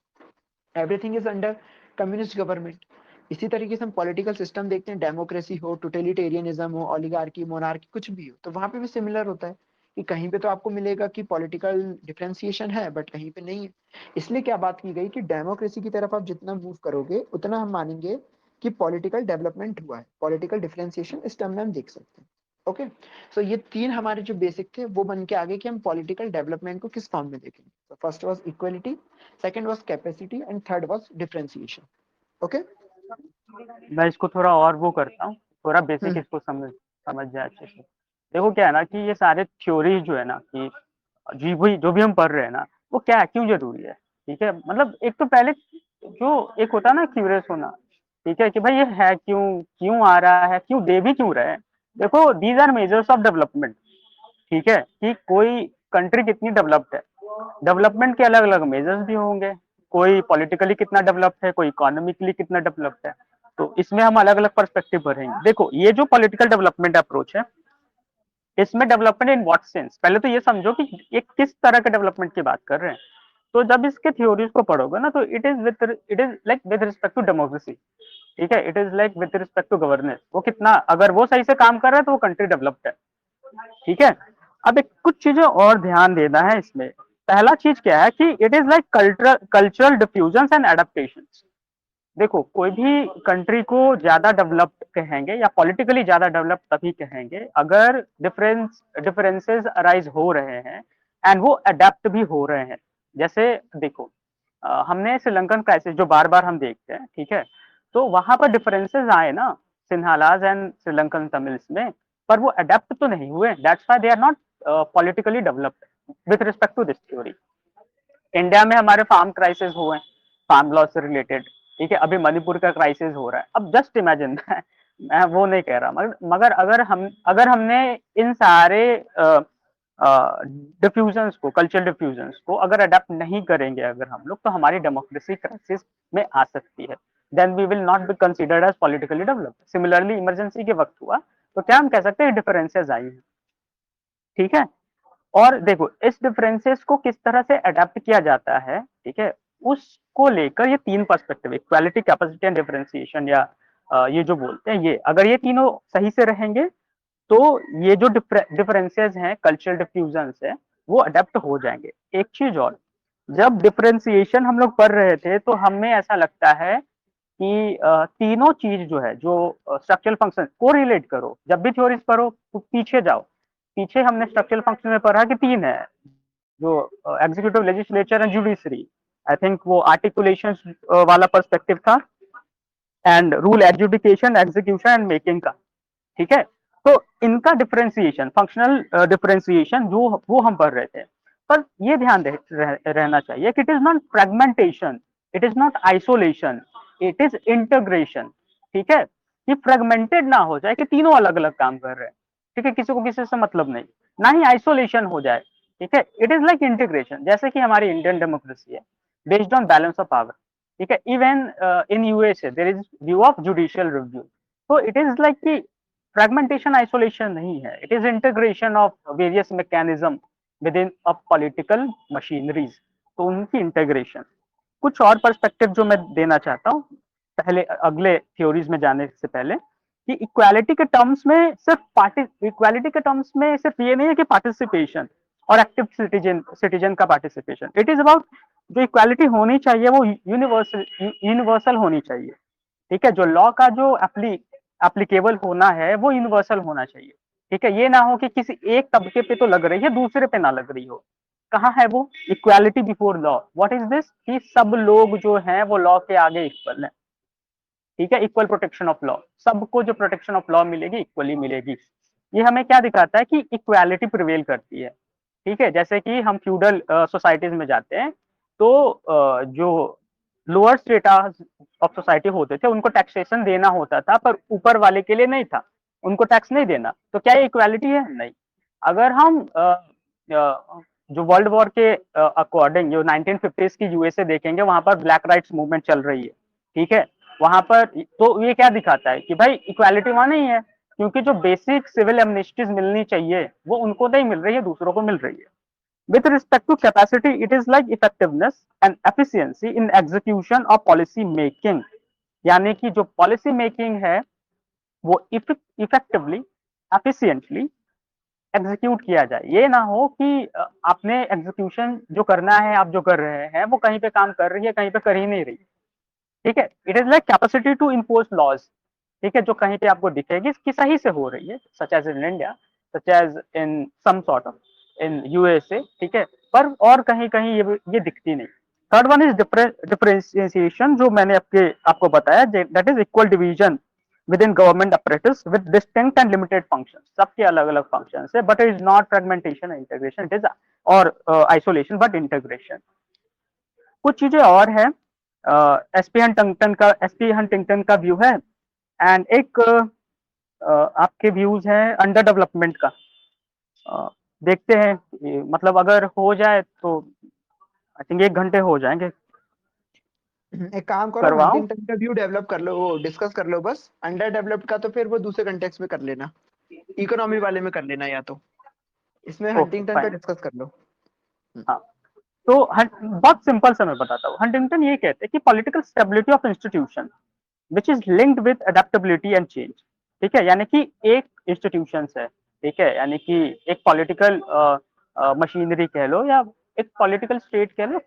everything is under communist government. इसी तरीके से हम पॉलिटिकल सिस्टम देखते हैं, डेमोक्रेसी हो, टोटलिटेरियनिज्म हो, ओलिगार्की, मोनार्की, कुछ भी हो, तो वहां पे भी सिमिलर होता है कि कहीं पे तो आपको मिलेगा कि पॉलिटिकल डिफरेंशिएशन है बट कहीं पे नहीं है। इसलिए क्या बात की गई कि डेमोक्रेसी की तरफ आप जितना मूव करोगे उतना हम मानेंगे कि पॉलिटिकल डेवलपमेंट हुआ है। पॉलिटिकल डिफरेंशिएशन इस टर्म में हम देख सकते हैं। ओके, सो ये तीन हमारे जो बेसिक थे वो बन के आगे कि हम पॉलिटिकल डेवलपमेंट को किस फॉर्म में देखेंगे। तो first was equality, second was capacity, and third was differentiation. Okay. मैं इसको थोड़ा और वो करता हूँ, थोड़ा बेसिक हम्म इसको समझ समझ जाए अच्छे से। देखो क्या है ना कि ये सारे थ्योरी जो है ना कि जी वही जो भी हम पढ़ रहे हैं ना, वो क्या है, क्यों जरूरी है। ठीक है, मतलब एक तो पहले जो एक होता है ना क्यूरियस होना, ठीक है, कि भाई ये है क्यों, क्यों आ रहा है, क्यों दे भी क्यों रहे हैं। देखो these are measures of development. ठीक है, कि कोई कंट्री कितनी डेवलप्ड है, डेवलपमेंट के अलग अलग मेजर्स भी होंगे। कोई पॉलिटिकली कितना डेवलप्ड है, कोई इकोनॉमिकली कितना डेवलप्ड है। तो इसमें हम अलग अलग पर्सपेक्टिव भरेंगे। देखो ये जो पॉलिटिकल डेवलपमेंट अप्रोच है, इसमें डेवलपमेंट इन व्हाट सेंस, पहले तो ये समझो कि ये किस तरह के डेवलपमेंट की बात कर रहे हैं। तो जब इसके थ्योरीज को पढ़ोगे ना, तो it is like with respect to democracy, ठीक है, it is like with respect to governance, वो कितना, अगर वो सही से काम कर रहा है तो वो कंट्री डेवलप्ड है, ठीक है। अब एक कुछ चीजें और ध्यान देना है इसमें। पहला चीज क्या है कि it is like cultural diffusion and adaptation. देखो कोई भी कंट्री को ज्यादा डेवलप्ड कहेंगे या पॉलिटिकली ज्यादा डेवलप्ड तभी कहेंगे अगर डिफरेंसेस अराइज हो रहे हैं एंड वो अडेप्ट भी हो रहे हैं। जैसे देखो हमने श्रीलंकन क्राइसिस जो बार बार हम देखते हैं, ठीक है, तो वहां पर डिफरेंसेस आए ना सिन्हालाज एंड श्रीलंकन तमिल्स में, पर वो अडेप्ट तो नहीं हुए, that's why they are not politically developed with respect to this theory. India में हमारे फार्म क्राइसिस हुए, फार्म लॉ से रिलेटेड, ठीक है, अभी मणिपुर का क्राइसिस हो रहा है। अब जस्ट इमेजिन मैं वो नहीं कह रहा, मगर अगर हमने इन सारे डिफ्यूजन्स को, कल्चरल डिफ्यूजन्स को अगर अडेप्ट नहीं करेंगे अगर हम लोग, तो हमारी डेमोक्रेसी क्राइसिस में आ सकती है, then we will not be considered as politically developed. Similarly emergency के वक्त हुआ, तो क्या हम कह सकते हैं डिफरेंसेस आई हैं, ठीक है। और देखो इस डिफरेंसेस को किस तरह से अडेप्ट किया जाता है, ठीक है, उसको लेकर ये तीन perspective, equality, capacity and differentiation, या ये जो बोलते हैं, ये अगर ये तीनों सही से रहेंगे तो ये जो डिफरेंसेस हैं, कल्चरल डिफ्यूजन्स है, वो अडेप्ट हो जाएंगे। एक चीज और, जब डिफरेंशिएशन हम लोग पढ़ रहे थे तो हमें ऐसा लगता है कि तीनों चीज जो है, जो स्ट्रक्चरल फंक्शन को रिलेट करो, जब भी थ्योरीज पढ़ो तो पीछे जाओ, पीछे हमने स्ट्रक्चरल फंक्शन में पढ़ा कि तीन है, जो executive, legislature and judiciary. I think वो आर्टिकुलेशन वाला पर्सपेक्टिव था, and rule, adjudication, execution and making का, ठीक है। तो इनका डिफरेंशिएशन, फंक्शनल डिफरेंशिएशन जो वो हम पढ़ रहे थे, पर ये ध्यान रहना चाहिए कि it is not fragmentation, it is not isolation, it is integration, ठीक है। कि फ्रेगमेंटेड ना हो जाए कि तीनों अलग अलग काम कर रहे हैं, ठीक है, किसी को किसी से मतलब नहीं, ना ही आइसोलेशन हो जाए, ठीक है। इट इज लाइक इंटीग्रेशन, जैसे कि हमारी इंडियन डेमोक्रेसी है based on balance of power, ठीक है। Even in USA there is view of judicial review. तो इट इज लाइक कि फ्रेगमेंटेशन आइसोलेशन नहीं है, it is integration of various mechanism within a political machineries, तो उनकी integration. कुछ और पर्सपेक्टिव जो मैं देना चाहता हूँ पहले अगले थ्योरीज में जाने से पहले, कि इक्वालिटी के टर्म्स में सिर्फ ये नहीं है कि पार्टिसिपेशन और एक्टिव सिटीजन का पार्टिसिपेशन, इट इज अबाउट जो इक्वालिटी होनी चाहिए वो यूनिवर्सल होनी चाहिए, ठीक है। जो लॉ का जो एप्लीकेबल होना है वो यूनिवर्सल होना चाहिए, ठीक है। ये ना हो कि किसी एक तबके पे तो लग रही है, दूसरे पे ना लग रही हो। कहाँ है वो equality before law, what is this, कि सब लोग जो हैं वो लॉ के आगे इक्वल है, ठीक है। इक्वल प्रोटेक्शन ऑफ लॉ, सबको जो प्रोटेक्शन ऑफ लॉ मिलेगी इक्वली मिलेगी। ये हमें क्या दिखाता है कि इक्वालिटी प्रिवेल करती है, ठीक है। जैसे कि हम फ्यूडल सोसाइटीज में जाते हैं, तो जो लोअर स्टेटा ऑफ सोसाइटी होते थे उनको टैक्सेशन देना होता था, पर ऊपर वाले के लिए नहीं था, उनको टैक्स नहीं देना। तो क्या ये इक्वालिटी है? नहीं। अगर हम जो वर्ल्ड वॉर के अकॉर्डिंग जो 1950s की यूएसए देखेंगे, वहां पर ब्लैक राइट्स मूवमेंट चल रही है, ठीक है। वहां पर तो ये क्या दिखाता है कि भाई इक्वालिटी वहां नहीं है, क्योंकि जो बेसिक सिविल एमनिस्टीज मिलनी चाहिए वो उनको नहीं मिल रही है, दूसरों को मिल रही है। With respect to capacity, it is like effectiveness and efficiency in execution of policy making, यानी कि जो पॉलिसी मेकिंग है वो इफेक्टिवली, एफिशिएंटली एग्जीक्यूट किया जाए। ये ना हो कि आपने एग्जीक्यूशन जो करना है, आप जो कर रहे हैं वो कहीं पे काम कर रही है, कहीं पे कर ही नहीं रही, ठीक है। It is like capacity to impose laws, ठीक है, जो कहीं पे आपको दिखेगी कि सही से हो रही है, such as in India, such as in some sort of in USA, ठीक है, पर और कहीं कहीं ये दिखती नहीं। थर्ड वन इज डिफरेंशिएशन, जो मैंने आपको बताया, that is equal division with in government apparatus with distinct and limited function, सबके अलग अलग फंक्शन है, but it is not fragmentation integration, it is और आइसोलेशन बट इंटीग्रेशन। कुछ चीजें और है, एसपी हंटिंगटन का व्यू है, एंड एक आपके व्यूज हैं अंडर डेवलपमेंट का। देखते हैं, मतलब अगर हो जाए तो आई थिंक 1 घंटे हो जाएंगे। एक काम करो, करवाऊं? हंटिंगटन का व्यू डेवलप कर लो, वो डिस्कस कर लो बस। अंडर डेवलप्ड का तो फिर वो दूसरे कंटेक्स्ट में कर लेना, इकोनॉमी वाले में कर लेना, या तो इसमें ओके हंटिंगटन पे फाइन। डिस्कस कर लो। हाँ, तो बहुत सिंपल से मैं बताता हूँ। हंटिंगटन ये कहते हैं कि political stability of institution which is linked with adaptability and change. ठीक है, यानी कि एक इंस्टीट्यूशन है, ठीक है, यानी कि एक पॉलिटिकल मशीनरी कह लो या एक पॉलिटिकल स्टेट कह लो,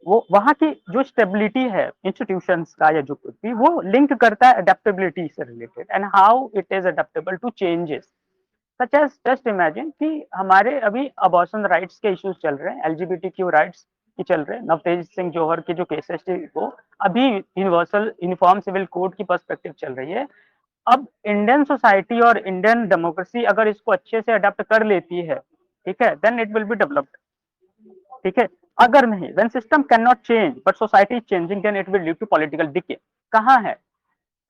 वो वहां की जो स्टेबिलिटी है इंस्टीट्यूशंस का या जो कुछ भी, वो लिंक करता है अडेप्टेबिलिटी से related and how it is adaptable to changes. Such as just imagine कि हमारे अभी अबॉर्शन राइट्स के इश्यूज चल रहे हैं, एलजीबीटीक्यू राइट्स की चल रहे हैं, नवतेज सिंह जौहर के जो केसेस थे वो अभी यूनिवर्सल यूनिफॉर्म सिविल कोड की पर्सपेक्टिव चल रही है। अब इंडियन सोसाइटी और इंडियन डेमोक्रेसी अगर इसको अच्छे से अडेप्ट कर लेती है, ठीक है, then it will be developed. ठीक है, अगर नहीं, when system can not change but society is changing, then it will lead to political decay. कहाँ है,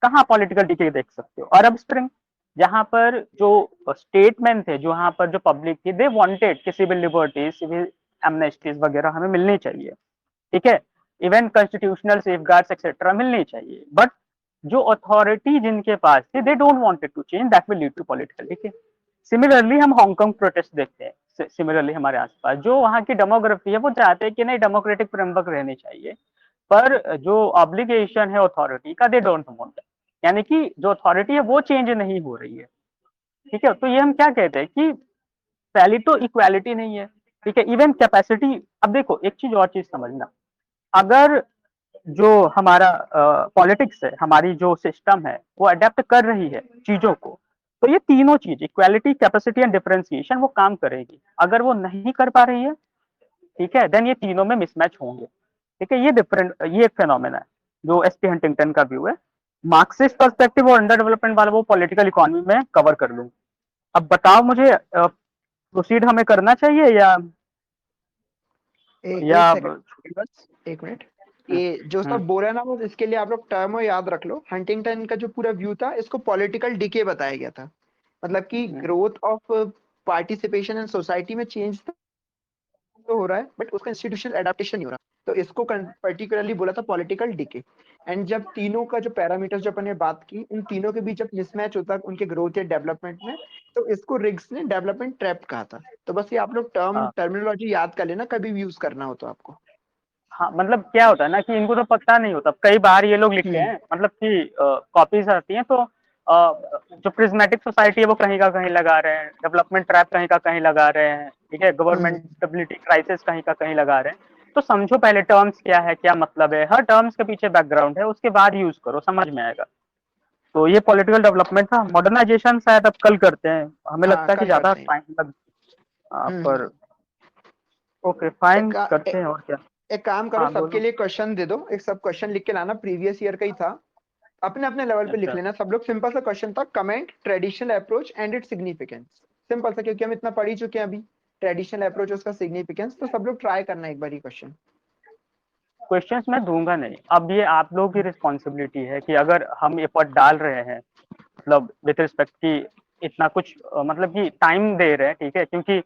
कहाँ पॉलिटिकल डिके देख सकते हो? अरब स्प्रिंग, जहां पर जो स्टेटमेंट थे, जो वहां पर जो पब्लिक थी, दे वांटेड कि सिविल लिबर्टीज, सिविल एमनेस्टीज वगैरह हमें मिलनी चाहिए, ठीक है, इवन कॉन्स्टिट्यूशनल सेफगार्ड्स एक्सेट्रा मिलनी चाहिए, बट जो अथॉरिटी जिनके पास थी, they don't wanted to change, that will lead to political decay. Similarly हम हांगकांग प्रोटेस्ट देखते हैं, सिमिलरली हमारे आसपास जो वहाँ की डेमोग्राफी है, वो चाहते हैं कि नहीं, डेमोक्रेटिक फ्रेमवर्क रहनी चाहिए, पर जो ऑब्लिगेशन है अथॉरिटी का, दे डोंट वांट, यानी कि जो अथॉरिटी है वो चेंज नहीं हो रही है। ठीक है, तो ये हम क्या कहते हैं कि पहली तो इक्वालिटी नहीं है, ठीक है, इवन कैपेसिटी। अब देखो एक चीज और चीज समझना, अगर जो हमारा पॉलिटिक्स है, हमारी जो सिस्टम है, वो अडेप्ट कर रही है चीजों को, तो ये तीनों चीज, इक्वालिटी, कैपेसिटी एंड डिफरेंशिएशन, वो काम करेगी। अगर वो नहीं कर पा रही है, ठीक है, देन ये तीनों में मिसमैच होंगे। ठीक है, ये डिफरेंट, ये एक फेनोमेना है जो एसपी हंटिंगटन का व्यू है। मार्क्सिस्ट पर्सपेक्टिव और अंडर डेवलपमेंट वाला वो पॉलिटिकल इकोनॉमी में कवर कर लूँ। अब बताओ मुझे, प्रोसीड हमें करना चाहिए या एक सेकंड बस, एक मिनट। ये जो हम्म, सब बोल रहे हैं ना, बस इसके लिए आप लोग टर्म याद रख लो। हंटिंगटन का जो पूरा व्यू था, इसको पॉलिटिकल डिके बताया गया था, मतलब कि hmm, growth of participation in society में चेंज तो हो रहा है, बट उसका इंस्टीट्यूशनल एडाप्टेशन नहीं हो रहा, तो इसको पर्टिकुलरली बोला था पॉलिटिकल डिके। एंड जब तीनों का जो पैरामीटर्स जो अपन ने बात की, उन तीनों के बीच जब मिसमैच होता है उनके ग्रोथ या डेवलपमेंट में, तो इसको रिग्स ने डेवलपमेंट ट्रैप कहा था। तो बस ये आप लोग हाँ टर्मिनोलॉजी याद कर लेना, कभी भी यूज करना हो तो आपको। हाँ, मतलब क्या होता है ना कि इनको तो पता नहीं होता, कई बार ये लोग लिखते हम्म हैं, मतलब कि कॉपीज आती हैं, तो जो प्रिज्मेटिक सोसाइटी है वो कहीं का कहीं लगा रहे हैं, डेवलपमेंट ट्रैप कहीं का कहीं लगा रहे हैं, ठीक है, हम्म गवर्नमेंटेबिलिटी क्राइसिस कहीं का कहीं लगा रहे हैं। तो समझो पहले टर्म्स क्या है, क्या मतलब है, हर टर्म्स के पीछे बैकग्राउंड है, उसके बाद यूज करो, समझ में आएगा। तो ये पॉलिटिकल डेवलपमेंट था। मॉडर्नाइजेशन शायद अब कल करते हैं, हमें हाँ, लगता है कि कल ज्यादा करते हैं। टाइम लग, पर हम्म ओके फाइन, एक, करते हैं और क्या। एक काम करो, हाँ सबके बोलो। लिए क्वेश्चन दे दो, एक सब क्वेश्चन लिख के लाना, प्रीवियस ईयर का ही था, अपने अपने लेवल पे लिख अच्छा लेना सब लोग। सिंपल सा क्वेश्चन था, comment traditional approach and its significance. Simple सा, क्योंकि हम इतना पढ़ ही चुके हैं अभी ट्रेडिशनल अप्रोच, उसका सिग्निफिकेंस, तो सब लोग ट्राई करना एक बार ये क्वेश्चन। क्वेश्चंस मैं दूंगा नहीं, अब ये आप लोगों की रिस्पॉन्सिबिलिटी है कि अगर हम एफर्ट डाल रहे हैं, मतलब विथ रिस्पेक्ट की इतना कुछ मतलब कि टाइम दे रहे हैं, ठीक है, क्योंकि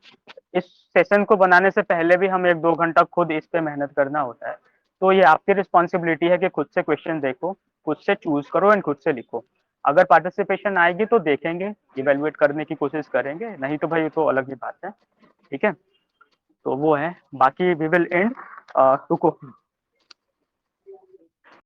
इस सेशन को बनाने से पहले भी हम 1-2 घंटा खुद इस पे मेहनत करना होता है। तो ये आपकी रिस्पॉन्सिबिलिटी है कि खुद से क्वेश्चन देखो, खुद से चूज करो एंड खुद से लिखो। अगर पार्टिसिपेशन आएगी तो देखेंगे, इवेलुएट करने की कोशिश करेंगे, नहीं तो भाई तो अलग ही बात है। ठीक है, तो वो है, बाकी वी विल एंड रुको,